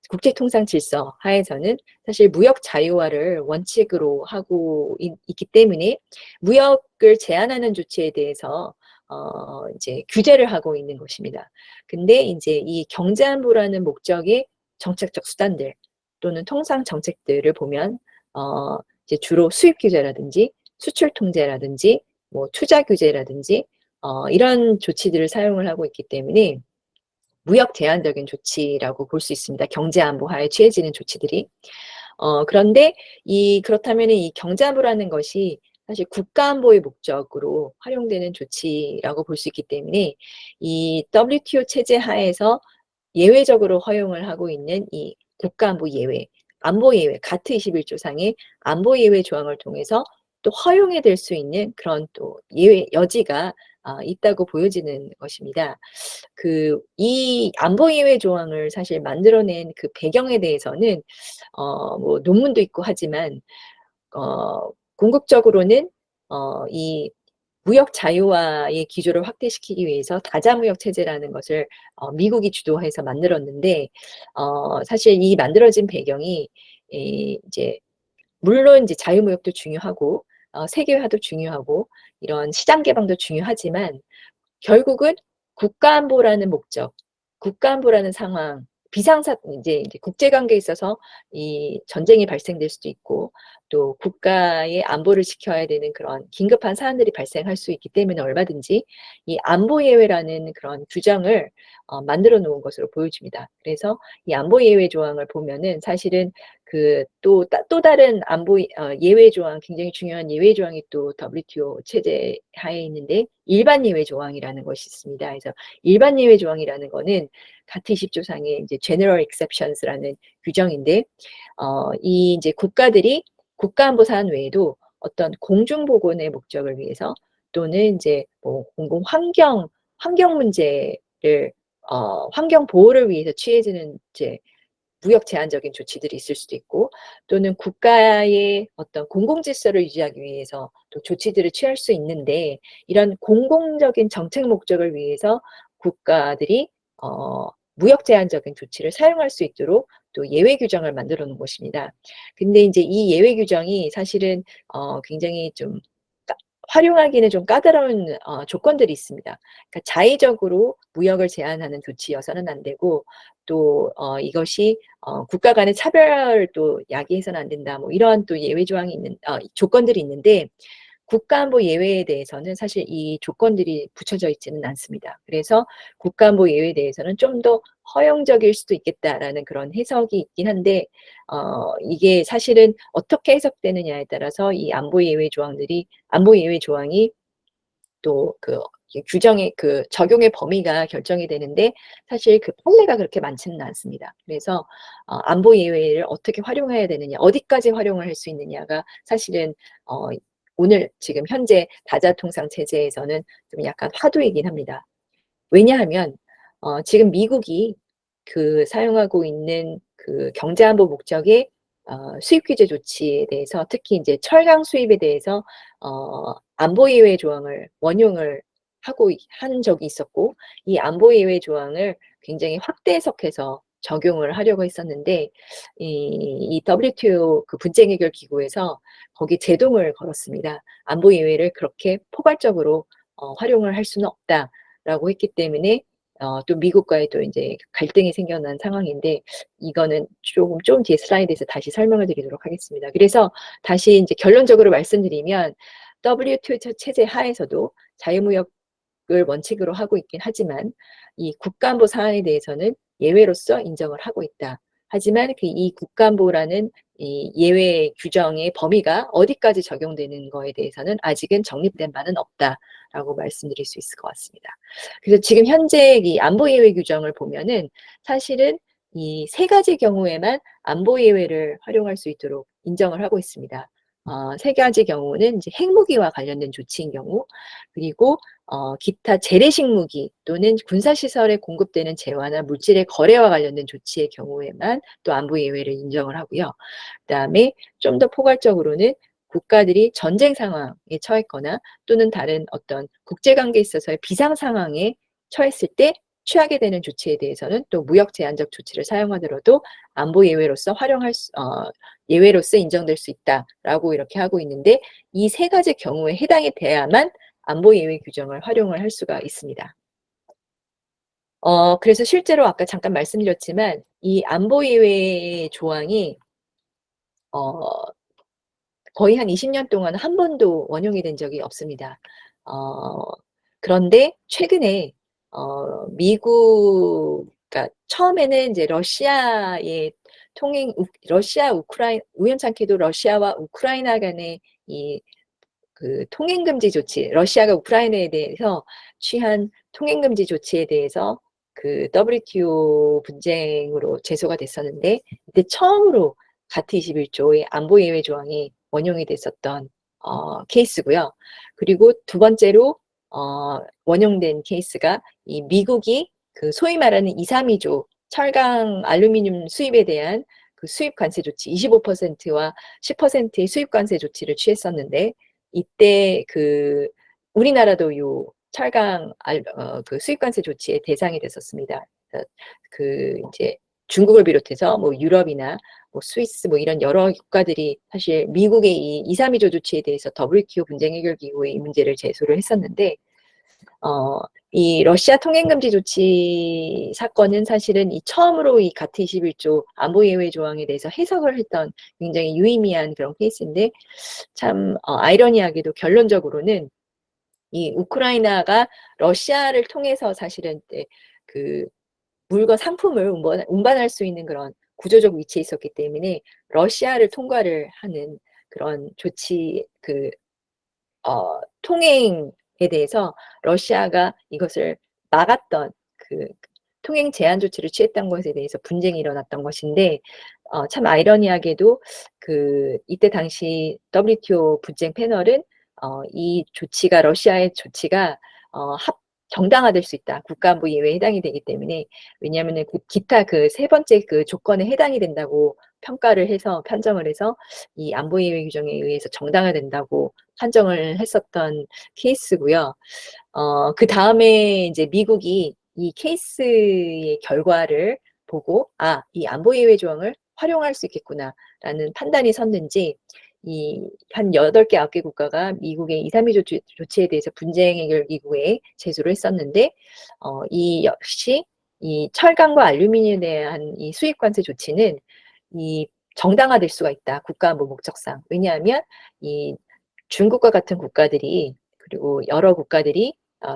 국제 통상 질서 하에서는 사실 무역 자유화를 원칙으로 하고 있기 때문에 무역을 제한하는 조치에 대해서 이제 규제를 하고 있는 것입니다. 근데 이제 이 경제 안보라는 목적의 정책적 수단들 또는 통상 정책들을 보면 이제 주로 수입 규제라든지 수출 통제라든지 뭐 투자 규제라든지 이런 조치들을 사용을 하고 있기 때문에 무역 제한적인 조치라고 볼 수 있습니다. 경제 안보하에 취해지는 조치들이. 그런데 그렇다면은 이 경제 안보라는 것이 사실 국가 안보의 목적으로 활용되는 조치라고 볼 수 있기 때문에 이 WTO 체제 하에서 예외적으로 허용을 하고 있는 이 국가안보 예외, 안보 예외, 가트 21조 상의 안보 예외 조항을 통해서 또 허용이 될 수 있는 그런 또 예외 여지가 있다고 보여지는 것입니다. 이 안보 예외 조항을 사실 만들어낸 그 배경에 대해서는 뭐 논문도 있고 하지만 궁극적으로는 이 무역 자유화의 기조를 확대시키기 위해서 다자무역 체제라는 것을 미국이 주도해서 만들었는데 사실 이 만들어진 배경이 이제 물론 이제 자유무역도 중요하고 세계화도 중요하고 이런 시장 개방도 중요하지만 결국은 국가안보라는 목적, 국가안보라는 상황, 비상사 이제 국제 관계에 있어서 이 전쟁이 발생될 수도 있고 또 국가의 안보를 지켜야 되는 그런 긴급한 사안들이 발생할 수 있기 때문에 얼마든지 이 안보 예외라는 그런 규정을 만들어 놓은 것으로 보여집니다. 그래서 이 안보 예외 조항을 보면은 사실은 또 다른 안보 예외 조항 굉장히 중요한 예외 조항이 또 WTO 체제 하에 있는데 일반 예외 조항이라는 것이 있습니다. 그래서 일반 예외 조항이라는 거는 가트 20조 상의 이제 General Exceptions라는 규정인데 이 이제 국가들이 국가안보 사안 외에도 어떤 공중보건의 목적을 위해서 또는 이제 뭐 공공 환경 문제를 환경 보호를 위해서 취해지는 이제 무역 제한적인 조치들이 있을 수도 있고 또는 국가의 어떤 공공 질서를 유지하기 위해서 또 조치들을 취할 수 있는데 이런 공공적인 정책 목적을 위해서 국가들이 무역 제한적인 조치를 사용할 수 있도록 또 예외 규정을 만들어 놓은 것입니다. 근데 이제 이 예외 규정이 사실은 굉장히 좀 활용하기는 좀 까다로운 조건들이 있습니다. 그러니까 자의적으로 무역을 제한하는 조치여서는 안 되고 또 이것이 국가 간의 차별도 야기해서는 안 된다. 뭐 이러한 또 예외 조항이 있는 조건들이 있는데 국가안보 예외에 대해서는 사실 이 조건들이 붙여져 있지는 않습니다. 그래서 국가안보 예외에 대해서는 좀 더 허용적일 수도 있겠다라는 그런 해석이 있긴 한데 이게 사실은 어떻게 해석되느냐에 따라서 이 안보 예외 조항이 또 규정의 적용의 범위가 결정이 되는데 사실 그 판례가 그렇게 많지는 않습니다. 그래서 안보 예외를 어떻게 활용해야 되느냐, 어디까지 활용을 할 수 있느냐가 사실은 오늘 지금 현재 다자통상 체제에서는 좀 약간 화두이긴 합니다. 왜냐하면 지금 미국이 사용하고 있는 경제안보 목적의 수입 규제 조치에 대해서 특히 이제 철강 수입에 대해서 안보 예외 조항을 원용을 한 적이 있었고 이 안보 예외 조항을 굉장히 확대 해석해서 적용을 하려고 했었는데 이 WTO 분쟁 해결 기구에서 거기 제동을 걸었습니다. 안보 예외를 그렇게 포괄적으로 활용을 할 수는 없다라고 했기 때문에 또 미국과의 또 이제 갈등이 생겨난 상황인데 이거는 좀 뒤에 슬라이드에서 다시 설명을 드리도록 하겠습니다. 그래서 다시 이제 결론적으로 말씀드리면 WTO 체제 하에서도 자유무역을 원칙으로 하고 있긴 하지만 이 국가안보 사안에 대해서는 예외로서 인정을 하고 있다. 하지만 이 국가안보라는 이 예외 규정의 범위가 어디까지 적용되는 거에 대해서는 아직은 정립된 바는 없다라고 말씀드릴 수 있을 것 같습니다. 그래서 지금 현재 이 안보 예외 규정을 보면은 사실은 이 세 가지 경우에만 안보 예외를 활용할 수 있도록 인정을 하고 있습니다. 세 가지 경우는 이제 핵무기와 관련된 조치인 경우, 그리고 기타 재래식 무기 또는 군사시설에 공급되는 재화나 물질의 거래와 관련된 조치의 경우에만 또 안보 예외를 인정을 하고요. 그다음에 좀 더 포괄적으로는 국가들이 전쟁 상황에 처했거나 또는 다른 어떤 국제 관계에 있어서의 비상 상황에 처했을 때 취하게 되는 조치에 대해서는 또 무역 제한적 조치를 사용하더라도 안보 예외로서 예외로서 인정될 수 있다라고 이렇게 하고 있는데, 이 세 가지 경우에 해당이 돼야만 안보 예외 규정을 활용을 할 수가 있습니다. 그래서 실제로 아까 잠깐 말씀드렸지만 이 안보 예외 조항이 어 거의 한 20년 동안 한 번도 원용이 된 적이 없습니다. 어 그런데 최근에 그러니까 처음에는 이제 러시아의 통행 우 러시아 우크라이 우연찮게도 러시아와 우크라이나 간의 이 통행 금지 조치, 러시아가 우크라이나에 대해서 취한 통행 금지 조치에 대해서 WTO 분쟁으로 제소가 됐었는데, 이때 처음으로 가트 21조의 안보 예외 조항이 원용이 됐었던 케이스고요. 그리고 두 번째로 원용된 케이스가 이 미국이 소위 말하는 232조 철강, 알루미늄 수입에 대한 수입 관세 조치 25%와 10%의 수입 관세 조치를 취했었는데, 이때 우리나라도 요 철강 수입 관세 조치의 대상이 됐었습니다. 이제 중국을 비롯해서 뭐 유럽이나 뭐 스위스 뭐 이런 여러 국가들이 사실 미국의 이 232조 조치에 대해서 WTO 분쟁 해결 기구에 이 문제를 제소를 했었는데, 어, 이 러시아 통행금지 조치 사건은 사실은 이 처음으로 이 가트 21조 안보 예외 조항에 대해서 해석을 했던 굉장히 유의미한 그런 케이스인데, 참 아이러니하게도 결론적으로는 이 우크라이나가 러시아를 통해서 사실은 그 물건 상품을 운반할 수 있는 그런 구조적 위치에 있었기 때문에 러시아를 통과를 하는 그런 조치 통행에 대해서 러시아가 이것을 막았던 통행 제한 조치를 취했던 것에 대해서 분쟁이 일어났던 것인데, 참 아이러니하게도 이때 당시 WTO 분쟁 패널은 이 조치가 러시아의 조치가 정당화될 수 있다. 국가안보 예외에 해당이 되기 때문에, 왜냐하면은 기타 세 번째 조건에 해당이 된다고 평가를 해서 판정을 해서 이 안보 예외 규정에 의해서 정당화된다고 판정을 했었던 케이스고요. 그다음에 이제 미국이 이 케이스의 결과를 보고 '아, 이 안보 예외 조항을 활용할 수 있겠구나.'라는 판단이 섰는지 이 한 8개 9개 국가가 미국의 232 조치에 대해서 분쟁 해결 기구에 제소를 했었는데, 이 역시 이 철강과 알루미늄에 대한 이 수입 관세 조치는 이 정당화될 수가 있다, 국가안보 목적상. 왜냐하면 이 중국과 같은 국가들이, 그리고 여러 국가들이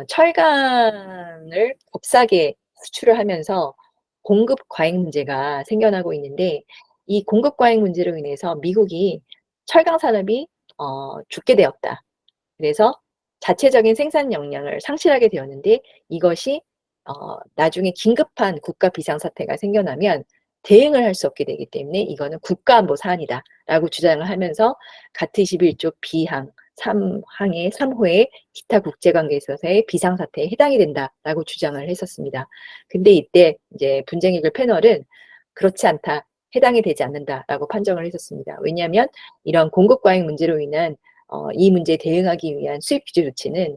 철강을 값싸게 수출을 하면서 공급 과잉 문제가 생겨나고 있는데, 이 공급 과잉 문제로 인해서 미국이 철강 산업이 죽게 되었다. 그래서 자체적인 생산 역량을 상실하게 되었는데, 이것이 나중에 긴급한 국가 비상사태가 생겨나면 대응을 할 수 없게 되기 때문에 이거는 국가안보 사안이다라고 주장을 하면서 가트 21조 B항 3항의 3호의 기타 국제관계에 있어서의 비상사태에 해당이 된다라고 주장을 했었습니다. 근데 이때 이제 분쟁 해결 패널은 그렇지 않다, 해당이 되지 않는다라고 판정을 했었습니다. 왜냐하면 이런 공급 과잉 문제로 인한 이 문제에 대응하기 위한 수입 규제 조치는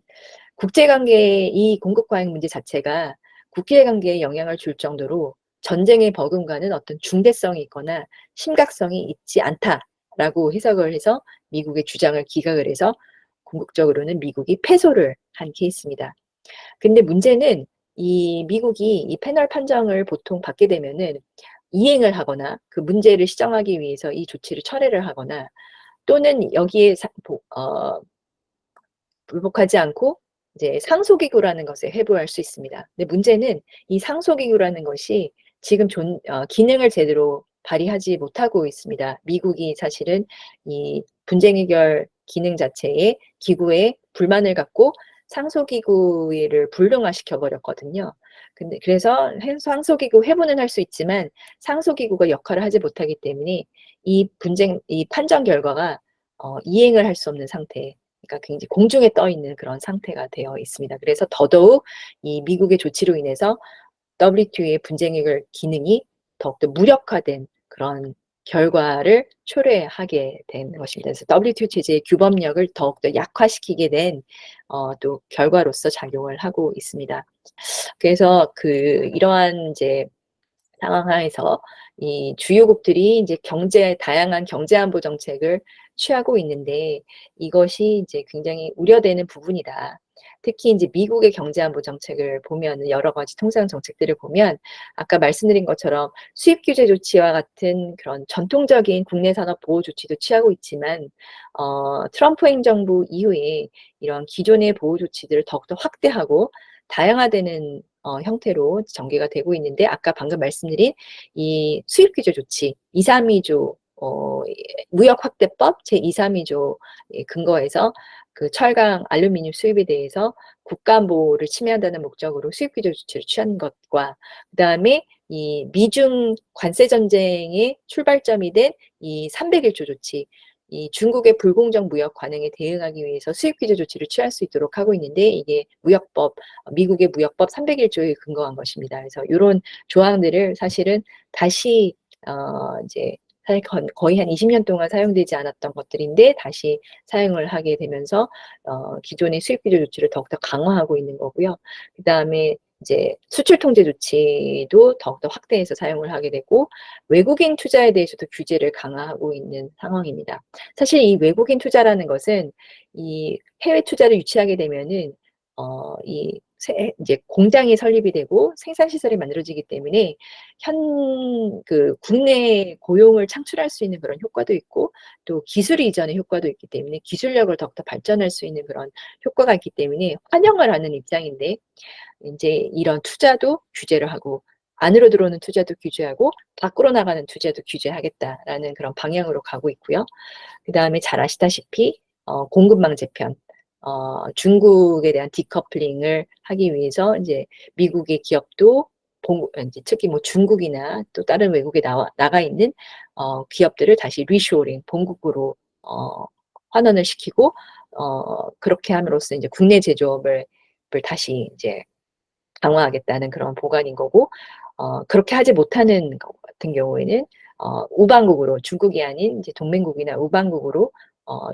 국제관계의 이 공급 과잉 문제 자체가 국제관계에 영향을 줄 정도로 전쟁의 버금가는 어떤 중대성이 있거나 심각성이 있지 않다라고 해석을 해서 미국의 주장을 기각을 해서 궁극적으로는 미국이 패소를 한 케이스입니다. 근데 문제는 이 미국이 이 패널 판정을 보통 받게 되면은 이행을 하거나 그 문제를 시정하기 위해서 이 조치를 철회를 하거나, 또는 여기에 불복하지 않고 이제 상소기구라는 것에 회부할 수 있습니다. 근데 문제는 이 상소기구라는 것이 지금 기능을 제대로 발휘하지 못하고 있습니다. 미국이 사실은 이 분쟁 해결 기능 자체에 기구에 불만을 갖고 상소기구를 불능화시켜 버렸거든요. 근데 그래서 상소기구 회부는 할 수 있지만 상소기구가 역할을 하지 못하기 때문에 이 판정 결과가 이행을 할 수 없는 상태, 그러니까 굉장히 공중에 떠 있는 그런 상태가 되어 있습니다. 그래서 더더욱 이 미국의 조치로 인해서 WTO의 분쟁해결 기능이 더욱더 무력화된 그런 결과를 초래하게 된 것입니다. 그래서 WTO 체제의 규범력을 더욱더 약화시키게 된 또 결과로서 작용을 하고 있습니다. 그래서 이러한 이제 상황 하에서 이 주요국들이 이제 다양한 경제 안보 정책을 취하고 있는데 이것이 이제 굉장히 우려되는 부분이다. 특히 이제 미국의 경제 안보 정책을 보면은 여러 가지 통상 정책들을 보면 아까 말씀드린 것처럼 수입 규제 조치와 같은 그런 전통적인 국내 산업 보호 조치도 취하고 있지만 트럼프 행정부 이후에 이런 기존의 보호 조치들을 더욱더 확대하고 다양화되는 형태로 전개가 되고 있는데 아까 방금 말씀드린 이 수입 규제 조치 232조 무역 확대법 제 232조 근거에서 그 철강, 알루미늄 수입에 대해서 국가 안보를 침해한다는 목적으로 수입 규제 조치를 취한 것과 그다음에 이 미중 관세 전쟁의 출발점이 된 이 301조 조치 이 중국의 불공정 무역 관행에 대응하기 위해서 수입 규제 조치를 취할 수 있도록 하고 있는데 이게 미국의 무역법 301조에 근거한 것입니다. 그래서 이런 조항들을 사실은 다시 이제 사실 거의 한 20년 동안 사용되지 않았던 것들인데 다시 사용을 하게 되면서 기존의 수입 규제 조치를 더욱더 강화하고 있는 거고요. 그다음에 이제 수출 통제 조치도 더욱더 확대해서 사용을 하게 되고 외국인 투자에 대해서도 규제를 강화하고 있는 상황입니다. 사실 이 외국인 투자라는 것은 이 해외 투자를 유치하게 되면은 이제 공장이 설립이 되고 생산 시설이 만들어지기 때문에 국내 고용을 창출할 수 있는 그런 효과도 있고 또 기술 이전의 효과도 있기 때문에 기술력을 더욱더 발전할 수 있는 그런 효과가 있기 때문에 환영을 하는 입장인데 이제 이런 투자도 규제를 하고 안으로 들어오는 투자도 규제하고 밖으로 나가는 투자도 규제하겠다라는 그런 방향으로 가고 있고요. 그다음에 잘 아시다시피 공급망 재편, 중국에 대한 디커플링을 하기 위해서 이제 미국의 기업도 이제 특히 뭐 중국이나 또 다른 외국에 나가 있는 기업들을 다시 리쇼링, 본국으로 환원을 시키고 그렇게 함으로써 이제 국내 제조업을 다시 이제 강화하겠다는 그런 보관인 거고 그렇게 하지 못하는 것 같은 경우에는 우방국으로 중국이 아닌 이제 동맹국이나 우방국으로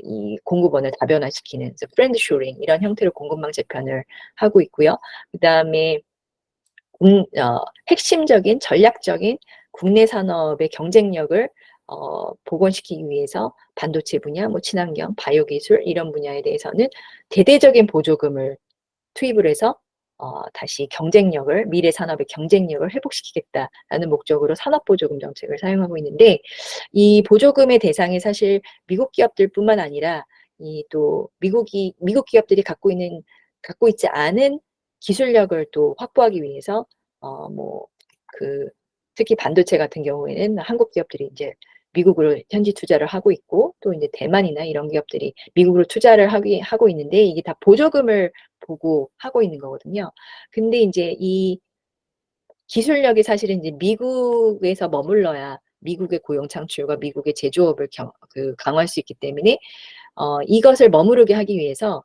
이 공급원을 다변화시키는 프렌드 쇼링 이런 형태로 공급망 재편을 하고 있고요. 그다음에 핵심적인 전략적인 국내 산업의 경쟁력을 복원시키기 위해서 반도체 분야, 뭐 친환경, 바이오 기술 이런 분야에 대해서는 대대적인 보조금을 투입을 해서 다시 미래 산업의 경쟁력을 회복시키겠다라는 목적으로 산업보조금 정책을 사용하고 있는데 이 보조금의 대상이 사실 미국 기업들뿐만 아니라 또 미국 기업들이 갖고 있지 않은 기술력을 또 확보하기 위해서 뭐 특히 반도체 같은 경우에는 한국 기업들이 이제 미국으로 현지 투자를 하고 있고 또 이제 대만이나 이런 기업들이 미국으로 투자를 하고 있는데 이게 다 보조금을 보고 하고 있는 거거든요. 근데 이제 이 기술력이 사실은 이제 미국에서 머물러야 미국의 고용 창출과 미국의 제조업을 강화할 수 있기 때문에 이것을 머무르게 하기 위해서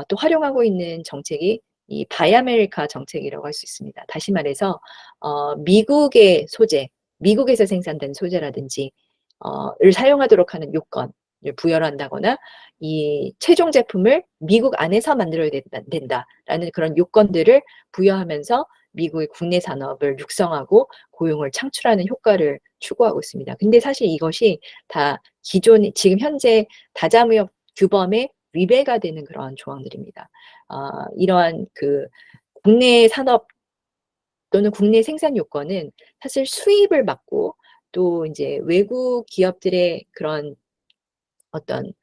또 활용하고 있는 정책이 이 바이 아메리카 정책이라고 할 수 있습니다. 다시 말해서 미국의 소재, 미국에서 생산된 소재라든지 를 사용하도록 하는 요건을 부여를 한다거나 이 최종 제품을 미국 안에서 만들어야 된다라는 그런 요건들을 부여하면서 미국의 국내 산업을 육성하고 고용을 창출하는 효과를 추구하고 있습니다. 근데 사실 이것이 다 지금 현재 다자무역 규범에 위배가 되는 그런 조항들입니다. 이러한 국내 산업 또는 국내 생산 요건은 사실 수입을 막고 또 이제 외국 기업들의 그런 어떤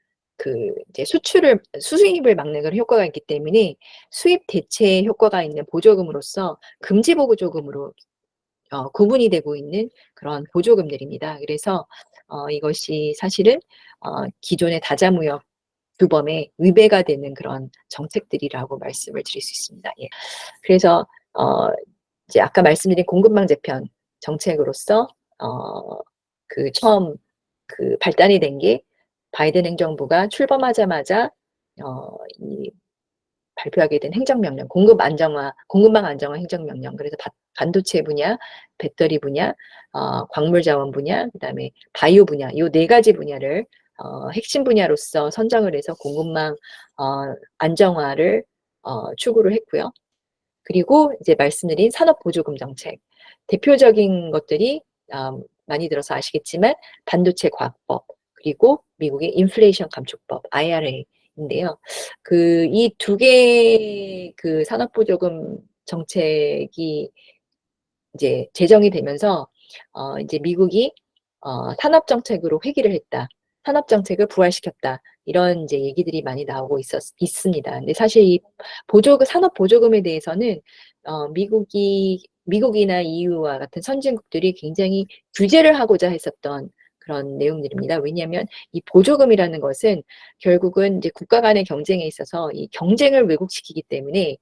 이제 수입을 막는 그런 효과가 있기 때문에 수입 대체 효과가 있는 보조금으로서 금지 보조금으로 구분이 되고 있는 그런 보조금들입니다. 그래서 이것이 사실은 기존의 다자무역 규범에 위배가 되는 그런 정책들이라고 말씀을 드릴 수 있습니다. 예. 그래서 이제 아까 말씀드린 공급망 재편 정책으로서 처음 발단이 된 게 바이든 행정부가 출범하자마자 이 발표하게 된 행정명령, 공급망 안정화 행정명령. 그래서 반도체 분야, 배터리 분야, 광물 자원 분야, 그다음에 바이오 분야, 요 네 가지 분야를 핵심 분야로서 선정을 해서 공급망 안정화를 추구를 했고요. 그리고 이제 말씀드린 산업보조금 정책. 대표적인 것들이 많이 들어서 아시겠지만 반도체 과학법, 그리고 미국의 인플레이션 감축법, IRA인데요. 이 두 개의 그 산업보조금 정책이 이제 제정이 되면서 이제 미국이 산업 정책으로 회귀를 했다. 산업 정책을 부활시켰다. 이런 이제 얘기들이 많이 나오고 있습니다. 근데 사실 이 산업 보조금에 대해서는 미국이나 EU와 같은 선진국들이 굉장히 규제를 하고자 했었던 그런 내용들입니다. 왜냐하면 이 보조금이라는 것은 결국은 이제 국가 간의 경쟁에 있어서 이 경쟁을 왜곡시키기 때문에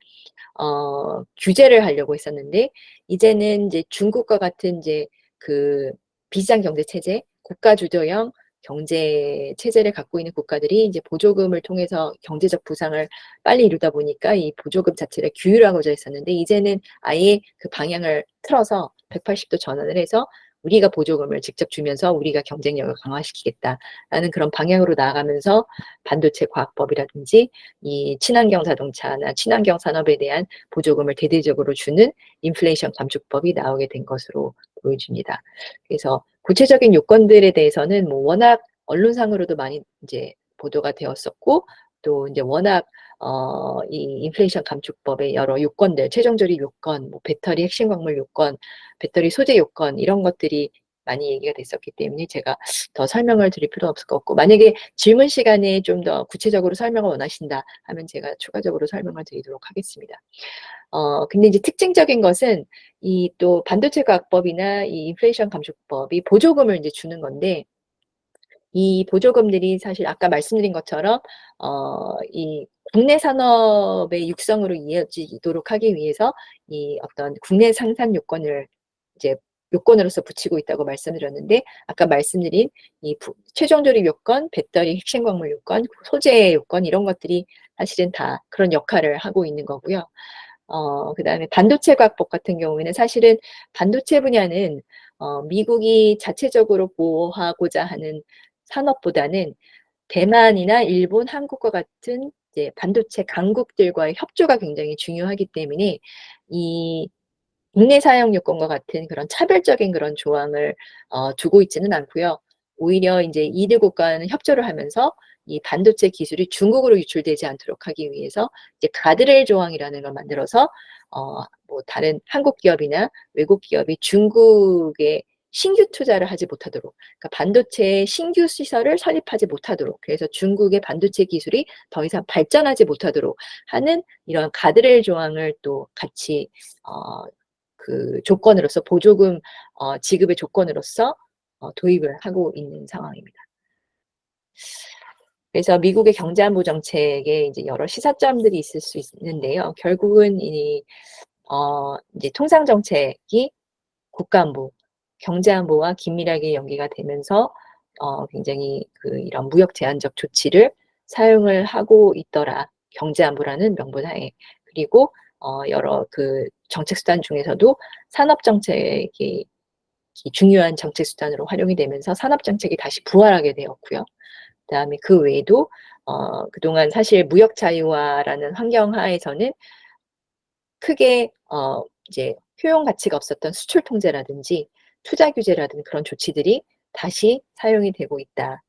규제를 하려고 했었는데, 이제는 이제 중국과 같은 이제 그 비상 경제 체제, 국가 주도형 경제 체제를 갖고 있는 국가들이 이제 보조금을 통해서 경제적 부상을 빨리 이루다 보니까 이 보조금 자체를 규율하고자 했었는데, 이제는 아예 그 방향을 틀어서 180도 전환을 해서 우리가 보조금을 직접 주면서 우리가 경쟁력을 강화시키겠다라는 그런 방향으로 나아가면서 반도체 과학법이라든지 이 친환경 자동차나 친환경 산업에 대한 보조금을 대대적으로 주는 인플레이션 감축법이 나오게 된 것으로 보여집니다. 그래서 구체적인 요건들에 대해서는 뭐 워낙 언론상으로도 많이 이제 보도가 되었었고, 또 이제 워낙 이 인플레이션 감축법의 여러 요건들, 최종 조립 요건, 뭐 배터리 핵심 광물 요건, 배터리 소재 요건, 이런 것들이 많이 얘기가 됐었기 때문에 제가 더 설명을 드릴 필요는 없을 것 같고, 만약에 질문 시간에 좀 더 구체적으로 설명을 원하신다 하면 제가 추가적으로 설명을 드리도록 하겠습니다. 근데 이제 특징적인 것은 이 또 반도체 과학법이나 이 인플레이션 감축법이 보조금을 이제 주는 건데, 이 보조금들이 사실 아까 말씀드린 것처럼 이 국내 산업의 육성으로 이어지도록 하기 위해서 이 어떤 국내 생산 요건을 이제 요건으로서 붙이고 있다고 말씀드렸는데, 아까 말씀드린 이 최종 조립 요건, 배터리 핵심 광물 요건, 소재 요건, 이런 것들이 사실은 다 그런 역할을 하고 있는 거고요. 그다음에 반도체 과학법 같은 경우에는 사실은 반도체 분야는 미국이 자체적으로 보호하고자 하는 산업보다는 대만이나 일본, 한국과 같은 이제 반도체 강국들과의 협조가 굉장히 중요하기 때문에 이 국내 사용 요건과 같은 그런 차별적인 그런 조항을 두고 있지는 않고요. 오히려 이제 이들국 간은 협조를 하면서 이 반도체 기술이 중국으로 유출되지 않도록 하기 위해서 이제 가드레일 조항이라는 걸 만들어서 뭐 다른 한국 기업이나 외국 기업이 중국에 신규 투자를 하지 못하도록, 그러니까 반도체 신규 시설을 설립하지 못하도록, 그래서 중국의 반도체 기술이 더 이상 발전하지 못하도록 하는 이런 가드레일 조항을 또 같이 그 조건으로서 보조금 지급의 조건으로서 도입을 하고 있는 상황입니다. 그래서 미국의 경제안보 정책에 이제 여러 시사점들이 있을 수 있는데요. 결국은 이제 통상 정책이 국가안보, 경제안보와 긴밀하게 연계가 되면서 굉장히 이런 무역 제한적 조치를 사용을 하고 있더라. 경제안보라는 명분 하에. 그리고 여러 그 정책 수단 중에서도 산업 정책이 중요한 정책 수단으로 활용이 되면서 산업 정책이 다시 부활하게 되었고요. 그다음에 그 외에도 그동안 사실 무역 자유화라는 환경 하에서는 크게 이제 효용 가치가 없었던 수출 통제라든지 투자 규제라든지 그런 조치들이 다시 사용이 되고 있다.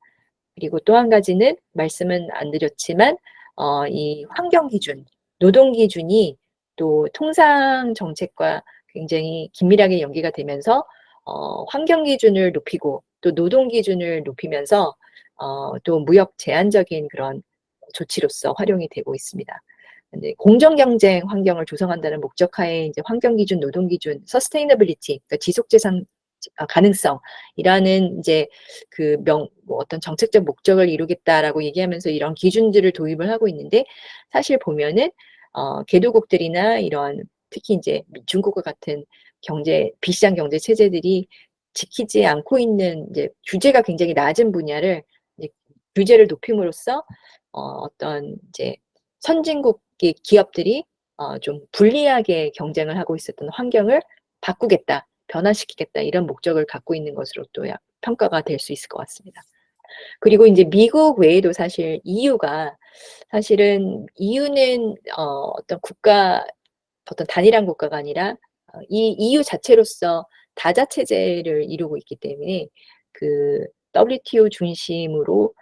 그리고 또 한 가지는 말씀은 안 드렸지만 이 환경 기준, 노동 기준이 또 통상 정책과 굉장히 긴밀하게 연계가 되면서 환경 기준을 높이고 또 노동 기준을 높이면서 또 무역 제한적인 그런 조치로서 활용이 되고 있습니다. 근데 공정 경쟁 환경을 조성한다는 목적하에 이제 환경 기준, 노동 기준, 서스테이너빌리티, 그러니까 지속 재산 가능성이라는 이제 뭐 어떤 정책적 목적을 이루겠다라고 얘기하면서 이런 기준들을 도입을 하고 있는데, 사실 보면은 개도국들이나 이런 특히 이제 중국과 같은 비시장 경제 체제들이 지키지 않고 있는 이제 규제가 굉장히 낮은 분야를 이제 규제를 높임으로써 어떤 이제 선진국의 기업들이 좀 불리하게 경쟁을 하고 있었던 환경을 바꾸겠다, 변화시키겠다 이런 목적을 갖고 있는 것으로 또 평가가 될 수 있을 것 같습니다. 그리고 인제 미국 외에도 사실 EU가 사실은 EU는 어떤 국가 어떤 단일한 국가가 아니라 이 EU 자체로서 다자 체제를 이루고 있기 때문에 그 WTO 중심으로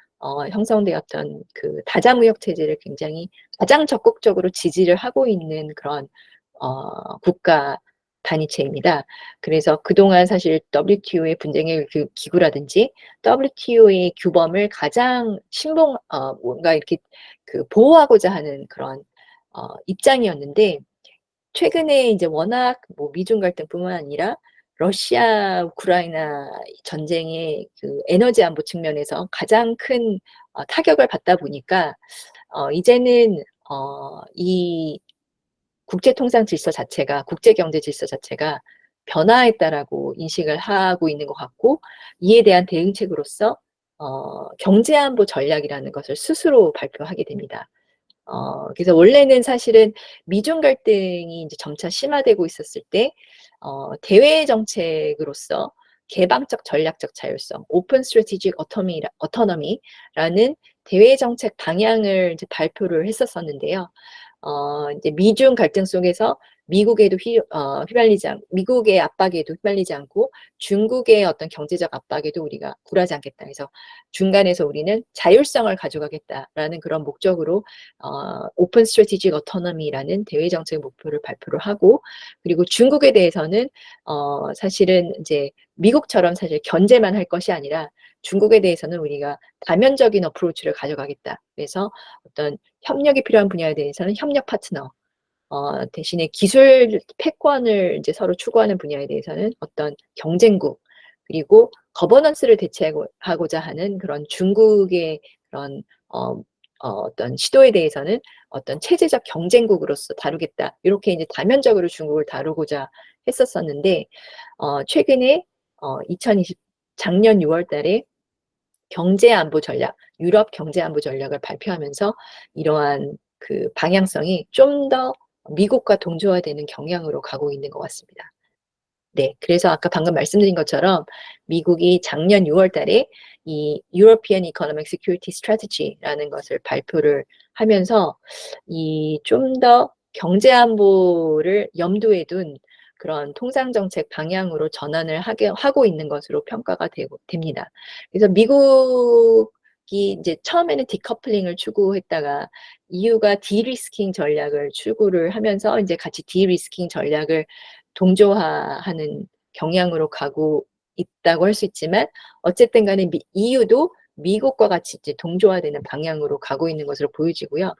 형성되었던 그 다자 무역 체제를 굉장히 가장 적극적으로 지지를 하고 있는 그런 국가 단위체입니다. 그래서 그동안 사실 WTO의 분쟁의 그 기구라든지 WTO의 규범을 가장 뭔가 이렇게 그 보호하고자 하는 그런 입장이었는데 최근에 이제 워낙 뭐 미중 갈등뿐만 아니라 러시아 우크라이나 전쟁의 그 에너지 안보 측면에서 가장 큰 타격을 받다 보니까 이제는 이 국제 통상 질서 자체가 국제 경제 질서 자체가 변화했다라고 인식을 하고 있는 것 같고 이에 대한 대응책으로서 경제 안보 전략이라는 것을 스스로 발표하게 됩니다. 그래서 원래는 사실은 미중 갈등이 이제 점차 심화되고 있었을 때 대외 정책으로서 개방적 전략적 자율성, 오픈 스트래티직 어토너미라는 대외 정책 방향을 이제 발표를 했었었는데요. 이제 미중 갈등 속에서 미국에도 미국의 압박에도 휘말리지 않고 중국의 어떤 경제적 압박에도 우리가 굴하지 않겠다 해서 중간에서 우리는 자율성을 가져가겠다라는 그런 목적으로 오픈 스트래티직 어토너미라는 대외 정책 목표를 발표를 하고 그리고 중국에 대해서는 사실은 이제 미국처럼 사실 견제만 할 것이 아니라 중국에 대해서는 우리가 다면적인 어프로치를 가져가겠다. 그래서 어떤 협력이 필요한 분야에 대해서는 협력 파트너, 대신에 기술 패권을 이제 서로 추구하는 분야에 대해서는 어떤 경쟁국, 그리고 거버넌스를 대체하고자 하는 그런 중국의 그런 어떤 시도에 대해서는 어떤 체제적 경쟁국으로서 다루겠다. 이렇게 이제 다면적으로 중국을 다루고자 했었었는데, 최근에 작년 6월 달에 경제안보 전략, 유럽 경제안보 전략을 발표하면서 이러한 그 방향성이 좀 더 미국과 동조화되는 경향으로 가고 있는 것 같습니다. 네. 그래서 아까 방금 말씀드린 것처럼 미국이 작년 6월 달에 이 European Economic Security Strategy라는 것을 발표를 하면서 이 좀 더 경제 안보를 염두에 둔 그런 통상 정책 방향으로 전환을 하고 있는 것으로 평가가 됩니다. 그래서 미국이 이제 처음에는 디커플링을 추구했다가 EU가 디리스킹 전략을 추구를 하면서 이제 같이 디리스킹 전략을 동조화하는 경향으로 가고 있다고 할 수 있지만 어쨌든 간에 EU도 미국과 같이 이제 동조화되는 방향으로 가고 있는 것으로 보여지고요.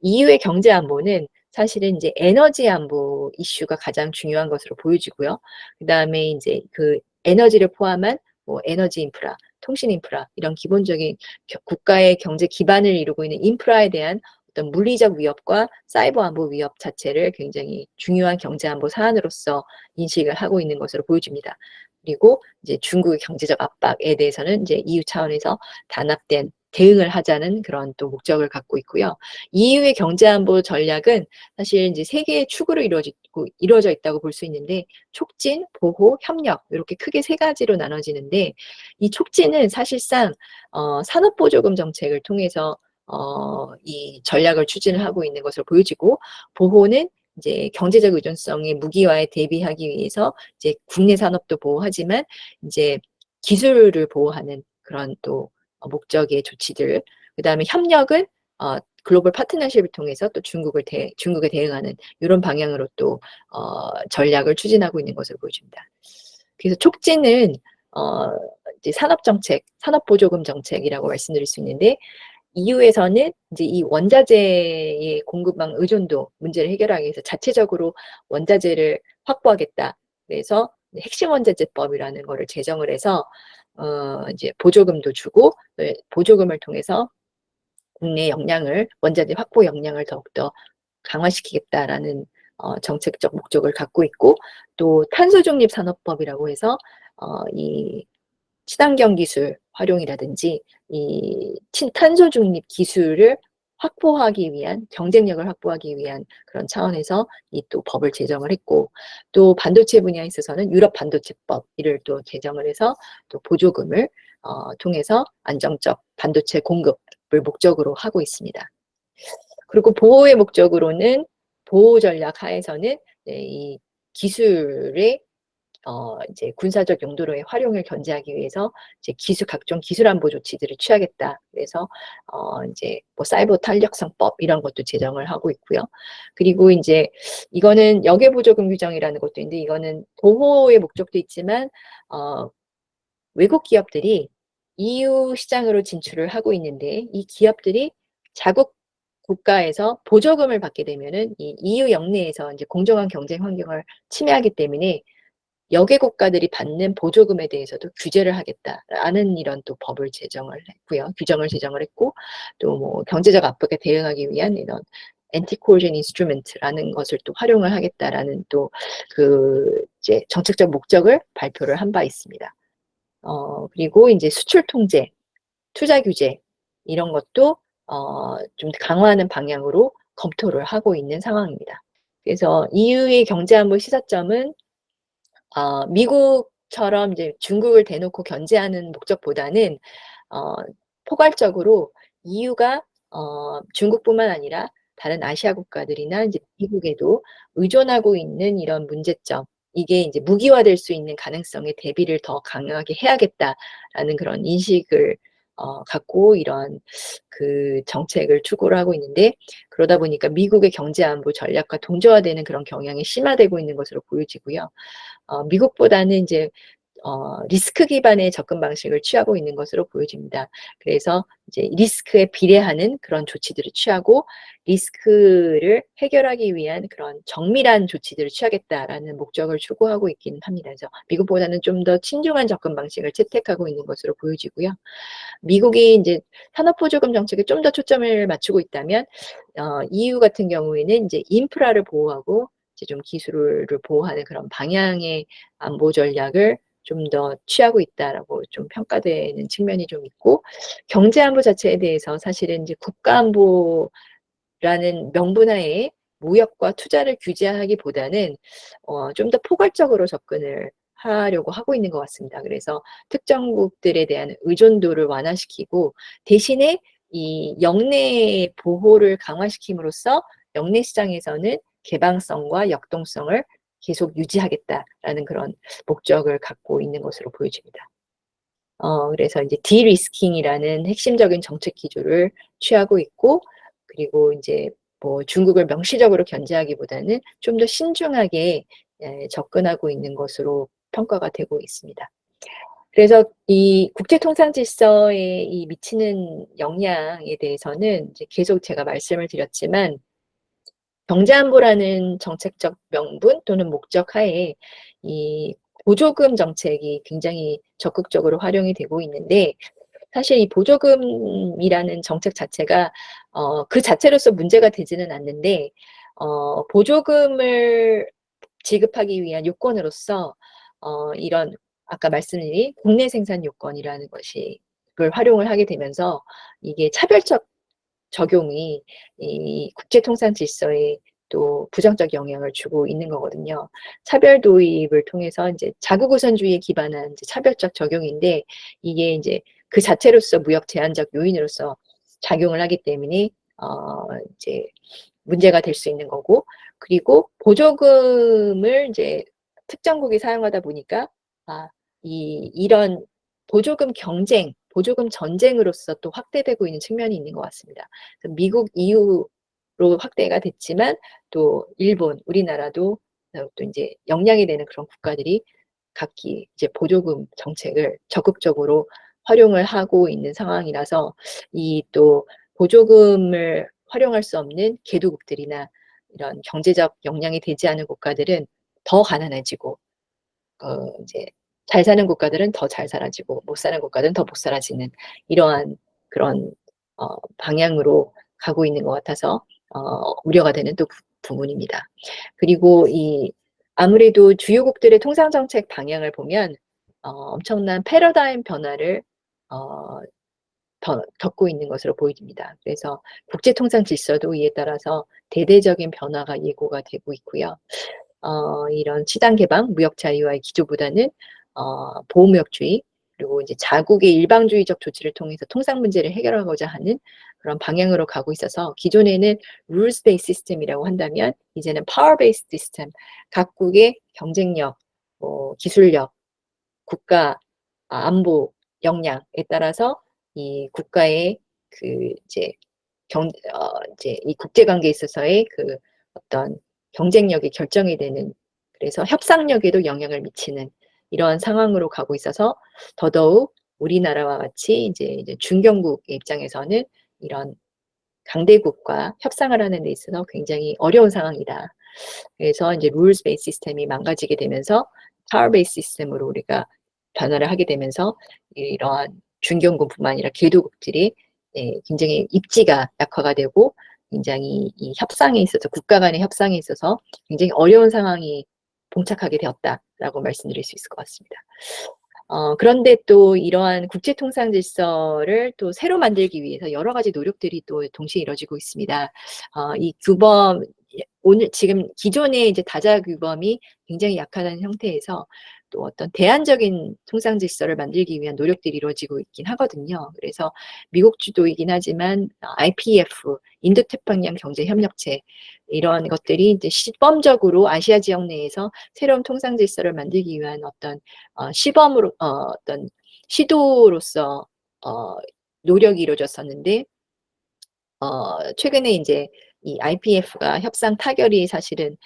EU의 경제 안보는 사실은 이제 에너지 안보 이슈가 가장 중요한 것으로 보여지고요. 그다음에 이제 그 에너지를 포함한 뭐 에너지 인프라, 통신 인프라 이런 기본적인 국가의 경제 기반을 이루고 있는 인프라에 대한 어떤 물리적 위협과 사이버 안보 위협 자체를 굉장히 중요한 경제 안보 사안으로서 인식을 하고 있는 것으로 보여집니다. 그리고 이제 중국의 경제적 압박에 대해서는 이제 EU 차원에서 단합된 대응을 하자는 그런 또 목적을 갖고 있고요. EU의 경제 안보 전략은 사실 이제 세 개의 축으로 이루어져 있다고 볼 수 있는데 촉진, 보호, 협력 이렇게 크게 세 가지로 나눠지는데 이 촉진은 사실상 산업보조금 정책을 통해서 이 전략을 추진을 하고 있는 것으로 보여지고 보호는 이제 경제적 의존성의 무기화에 대비하기 위해서 이제 국내 산업도 보호하지만 이제 기술을 보호하는 그런 또 목적의 조치들. 그다음에 협력은 글로벌 파트너십을 통해서 또 중국에 대응하는 이런 방향으로 또 전략을 추진하고 있는 것으로 보여집니다. 그래서 촉진은 이제 산업정책, 산업보조금 정책이라고 말씀드릴 수 있는데 EU에서는 이제 이 원자재의 공급망 의존도 문제를 해결하기 위해서 자체적으로 원자재를 확보하겠다. 그래서 핵심 원자재법이라는 거를 제정을 해서 이제 보조금도 주고 보조금을 통해서 국내 원자재 확보 역량을 더욱더 강화시키겠다라는 정책적 목적을 갖고 있고 또 탄소 중립 산업법이라고 해서 이 친환경 기술 활용이라든지 이 탄소 중립 기술을 확보하기 위한 경쟁력을 확보하기 위한 그런 차원에서 이 또 법을 제정을 했고 또 반도체 분야에 있어서는 유럽 반도체법 이를 또 제정을 해서 또 보조금을 통해서 안정적 반도체 공급을 목적으로 하고 있습니다. 그리고 보호의 목적으로는 보호 전략 하에서는 네, 이 기술의 이제 군사적 용도로의 활용을 견제하기 위해서 이제 각종 기술 안보 조치들을 취하겠다. 그래서 이제 뭐 사이버 탄력성법 이런 것도 제정을 하고 있고요. 그리고 이제 이거는 역외 보조금 규정이라는 것도 있는데 이거는 보호의 목적도 있지만 외국 기업들이 EU 시장으로 진출을 하고 있는데 이 기업들이 자국 국가에서 보조금을 받게 되면은 이 EU 영내에서 이제 공정한 경쟁 환경을 침해하기 때문에 역외 국가들이 받는 보조금에 대해서도 규제를 하겠다라는 이런 또 법을 제정을 했고요. 규정을 제정을 했고 또 뭐 경제적 압박에 대응하기 위한 이런 anti-coercion instrument라는 것을 또 활용을 하겠다라는 또 그 이제 정책적 목적을 발표를 한 바 있습니다. 그리고 이제 수출 통제, 투자 규제 이런 것도 좀 강화하는 방향으로 검토를 하고 있는 상황입니다. 그래서 EU의 경제안보 시사점은 미국처럼 이제 중국을 대놓고 견제하는 목적보다는 포괄적으로 EU가 중국뿐만 아니라 다른 아시아 국가들이나 이제 미국에도 의존하고 있는 이런 문제점, 이게 이제 무기화될 수 있는 가능성에 대비를 더 강하게 해야겠다라는 그런 인식을 갖고 이런 그 정책을 추구를 하고 있는데 그러다 보니까 미국의 경제 안보 전략과 동조화되는 그런 경향이 심화되고 있는 것으로 보여지고요. 미국보다는 이제 리스크 기반의 접근 방식을 취하고 있는 것으로 보여집니다. 그래서 이제 리스크에 비례하는 그런 조치들을 취하고 리스크를 해결하기 위한 그런 정밀한 조치들을 취하겠다라는 목적을 추구하고 있기는 합니다. 그래서 미국보다는 좀 더 친중한 접근 방식을 채택하고 있는 것으로 보여지고요. 미국이 이제 산업보조금 정책에 좀 더 초점을 맞추고 있다면 EU 같은 경우에는 이제 인프라를 보호하고 이제 좀 기술을 보호하는 그런 방향의 안보 전략을 좀 더 취하고 있다라고 좀 평가되는 측면이 좀 있고 경제 안보 자체에 대해서 사실은 이제 국가 안보라는 명분 하에 무역과 투자를 규제하기보다는 좀 더 포괄적으로 접근을 하려고 하고 있는 것 같습니다. 그래서 특정국들에 대한 의존도를 완화시키고 대신에 이 영내 보호를 강화시킴으로써 영내 시장에서는 개방성과 역동성을 계속 유지하겠다라는 그런 목적을 갖고 있는 것으로 보여집니다. 그래서 이제 디리스킹이라는 핵심적인 정책 기조를 취하고 있고 그리고 이제 뭐 중국을 명시적으로 견제하기보다는 좀 더 신중하게 접근하고 있는 것으로 평가가 되고 있습니다. 그래서 이 국제 통상 질서에 이 미치는 영향에 대해서는 이제 계속 제가 말씀을 드렸지만 경제안보라는 정책적 명분 또는 목적 하에 이 보조금 정책이 굉장히 적극적으로 활용이 되고 있는데 사실 이 보조금이라는 정책 자체가 그 자체로서 문제가 되지는 않는데 보조금을 지급하기 위한 요건으로서 이런 아까 말씀드린 국내 생산 요건이라는 것이 그걸 활용을 하게 되면서 이게 차별적 적용이 이 국제 통상 질서에 또 부정적 영향을 주고 있는 거거든요. 차별 도입을 통해서 이제 자국 우선주의에 기반한 이제 차별적 적용인데 이게 이제 그 자체로서 무역 제한적 요인으로서 작용을 하기 때문에 이제 문제가 될 수 있는 거고 그리고 보조금을 이제 특정국이 사용하다 보니까 이런 보조금 경쟁, 보조금 전쟁으로서 또 확대되고 있는 측면이 있는 것 같습니다. 미국 이후로 확대가 됐지만 또 일본, 우리나라도 또 이제 영향이 되는 그런 국가들이 각기 이제 보조금 정책을 적극적으로 활용을 하고 있는 상황이라서 이 또 보조금을 활용할 수 없는 개도국들이나 이런 경제적 역량이 되지 않은 국가들은 더 가난해지고 이제 잘 사는 국가들은 더 잘 살아지고 못 사는 국가들은 더 못 살아지는 이러한 그런 방향으로 가고 있는 것 같아서 우려가 되는 또 부분입니다. 그리고 이 아무래도 주요국들의 통상 정책 방향을 보면 엄청난 패러다임 변화를 어 겪고 있는 것으로 보입니다. 그래서 국제 통상 질서도 이에 따라서 대대적인 변화가 예고가 되고 있고요. 이런 시장 개방, 무역 자유화의 기조보다는 보호무역주의, 그리고 이제 자국의 일방주의적 조치를 통해서 통상 문제를 해결하고자 하는 그런 방향으로 가고 있어서, 기존에는 rules based system이라고 한다면 이제는 power based system, 각국의 경쟁력, 기술력, 국가 안보 역량에 따라서 이 국가의 그 이제 이제 이 국제 관계에 있어서의 그 어떤 경쟁력이 결정이 되는, 그래서 협상력에도 영향을 미치는 이러한 상황으로 가고 있어서, 더더욱 우리나라와 같이 이제 중견국의 입장에서는 이런 강대국과 협상을 하는 데 있어서 굉장히 어려운 상황이다. 그래서 이제 rules based 시스템이 망가지게 되면서 power based 시스템으로 우리가 변화를 하게 되면서, 이러한 중견국뿐만 아니라 개도국들이 굉장히 입지가 약화가 되고, 굉장히 이 협상에 있어서, 국가 간의 협상에 있어서 굉장히 어려운 상황이 봉착하게 되었다라고 말씀드릴 수 있을 것 같습니다. 그런데 또 이러한 국제 통상 질서를 또 새로 만들기 위해서 여러 가지 노력들이 또 동시에 이루어지고 있습니다. 이 규범, 오늘 지금 기존의 이제 다자 규범이 굉장히 약하다는 형태에서 또 어떤 대안적인 통상 질서를 만들기 위한 노력들이 이루어지고 있긴 하거든요. 그래서 미국 주도이긴 하지만 IPF, 인도태평양 경제협력체, 이런 것들이 이제 시범적으로 아시아 지역 내에서 새로운 통상 질서를 만들기 위한 어떤 시범으로 어떤 시도로서 노력이 이루어졌었는데, 최근에 이제 이 IPF가 협상 타결이 사실은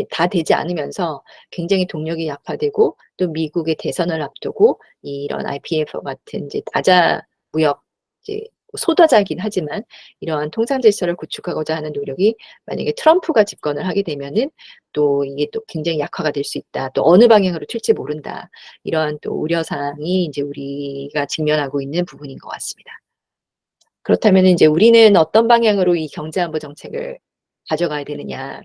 다 되지 않으면서 굉장히 동력이 약화되고, 또 미국의 대선을 앞두고 이런 IPF 같은 이제 다자 무역, 이제 소다자긴 하지만 이러한 통상 질서를 구축하고자 하는 노력이 만약에 트럼프가 집권을 하게 되면은 또 이게 또 굉장히 약화가 될 수 있다. 또 어느 방향으로 튈지 모른다. 이러한 또 우려사항이 이제 우리가 직면하고 있는 부분인 것 같습니다. 그렇다면 이제 우리는 어떤 방향으로 이 경제안보 정책을 가져가야 되느냐.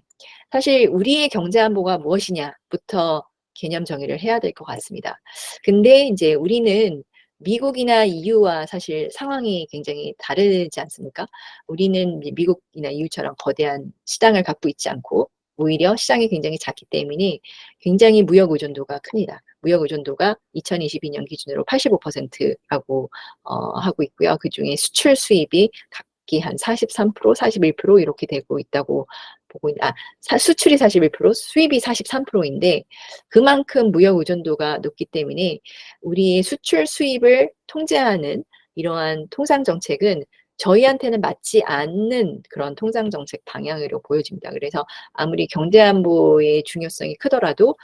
사실 우리의 경제안보가 무엇이냐부터 개념 정의를 해야 될 것 같습니다. 근데 이제 우리는 미국이나 EU와 사실 상황이 굉장히 다르지 않습니까? 우리는 미국이나 EU처럼 거대한 시장을 갖고 있지 않고, 오히려 시장이 굉장히 작기 때문에 굉장히 무역 의존도가 큽니다. 무역 의존도가 2022년 기준으로 85%라고 하고 있고요. 그중에 수출 수입이 각기 한 43%, 41% 이렇게 되고 있다고 보고 수출이 41%, 수입이 43%인데, 그만큼 무역 의존도가 높기 때문에 우리의 수출 수입을 통제하는 이러한 통상 정책은 저희한테는 맞지 않는 그런 통상 정책 방향으로 보여집니다. 그래서 아무리 경제 안보의 중요성이 크더라도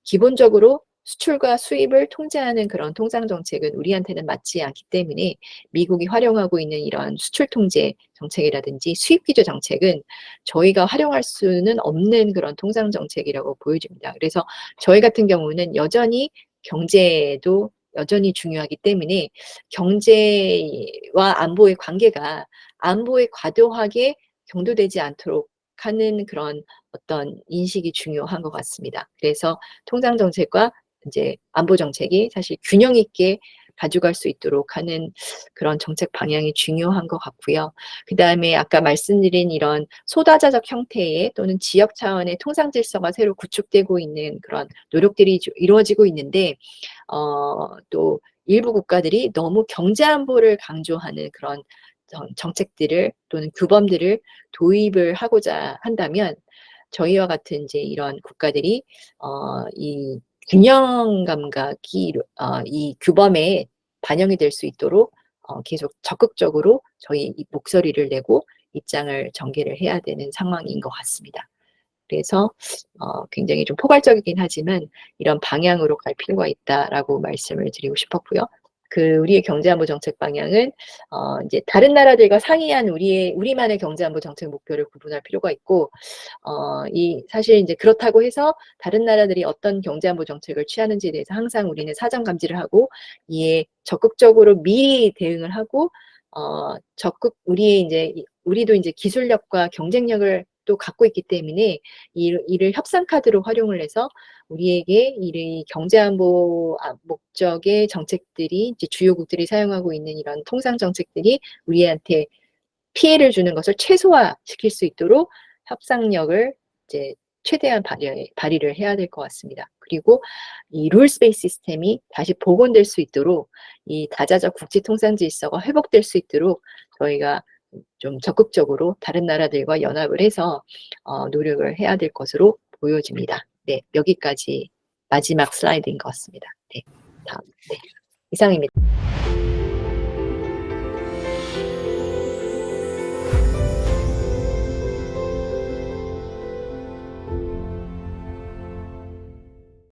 기본적으로 수출과 수입을 통제하는 그런 통상 정책은 우리한테는 맞지 않기 때문에, 미국이 활용하고 있는 이런 수출 통제 정책이라든지 수입 규제 정책은 저희가 활용할 수는 없는 그런 통상 정책이라고 보여집니다. 그래서 저희 같은 경우는 여전히 경제도 여전히 중요하기 때문에, 경제와 안보의 관계가 안보에 과도하게 경도되지 않도록 하는 그런 어떤 인식이 중요한 것 같습니다. 그래서 통상 정책과 이제 안보 정책이 사실 균형 있게 가져갈 수 있도록 하는 그런 정책 방향이 중요한 것 같고요. 그다음에 아까 말씀드린 이런 소다자적 형태의 또는 지역 차원의 통상 질서가 새로 구축되고 있는 그런 노력들이 이루어지고 있는데, 또 일부 국가들이 너무 경제 안보를 강조하는 그런 정책들을 또는 규범들을 도입을 하고자 한다면, 저희와 같은 이제 이런 국가들이 이 균형 감각이 이 규범에 반영이 될 수 있도록 계속 적극적으로 저희 목소리를 내고 입장을 전개를 해야 되는 상황인 것 같습니다. 그래서 굉장히 좀 포괄적이긴 하지만 이런 방향으로 갈 필요가 있다라고 말씀을 드리고 싶었고요. 우리의 경제안보 정책 방향은 이제 다른 나라들과 상이한 우리만의 경제안보 정책 목표를 구분할 필요가 있고, 사실 이제 그렇다고 해서 다른 나라들이 어떤 경제안보 정책을 취하는지에 대해서 항상 우리는 사전 감지를 하고, 이에 적극적으로 미리 대응을 하고, 우리도 이제 기술력과 경쟁력을 또 갖고 있기 때문에 이를 협상 카드로 활용을 해서 우리에게 이 경제안보 목적의 정책들이 이제 주요국들이 사용하고 있는 이런 통상 정책들이 우리한테 피해를 주는 것을 최소화시킬 수 있도록 협상력을 이제 최대한 발휘를 해야 될 것 같습니다. 그리고 이 룰스 베이스 시스템이 다시 복원될 수 있도록 이 다자적 국제 통상 질서가 회복될 수 있도록 저희가 좀 적극적으로 다른 나라들과 연합을 해서 노력을 해야 될 것으로 보여집니다. 네, 여기까지 마지막 슬라이드인 것 같습니다. 네, 다음, 네, 이상입니다.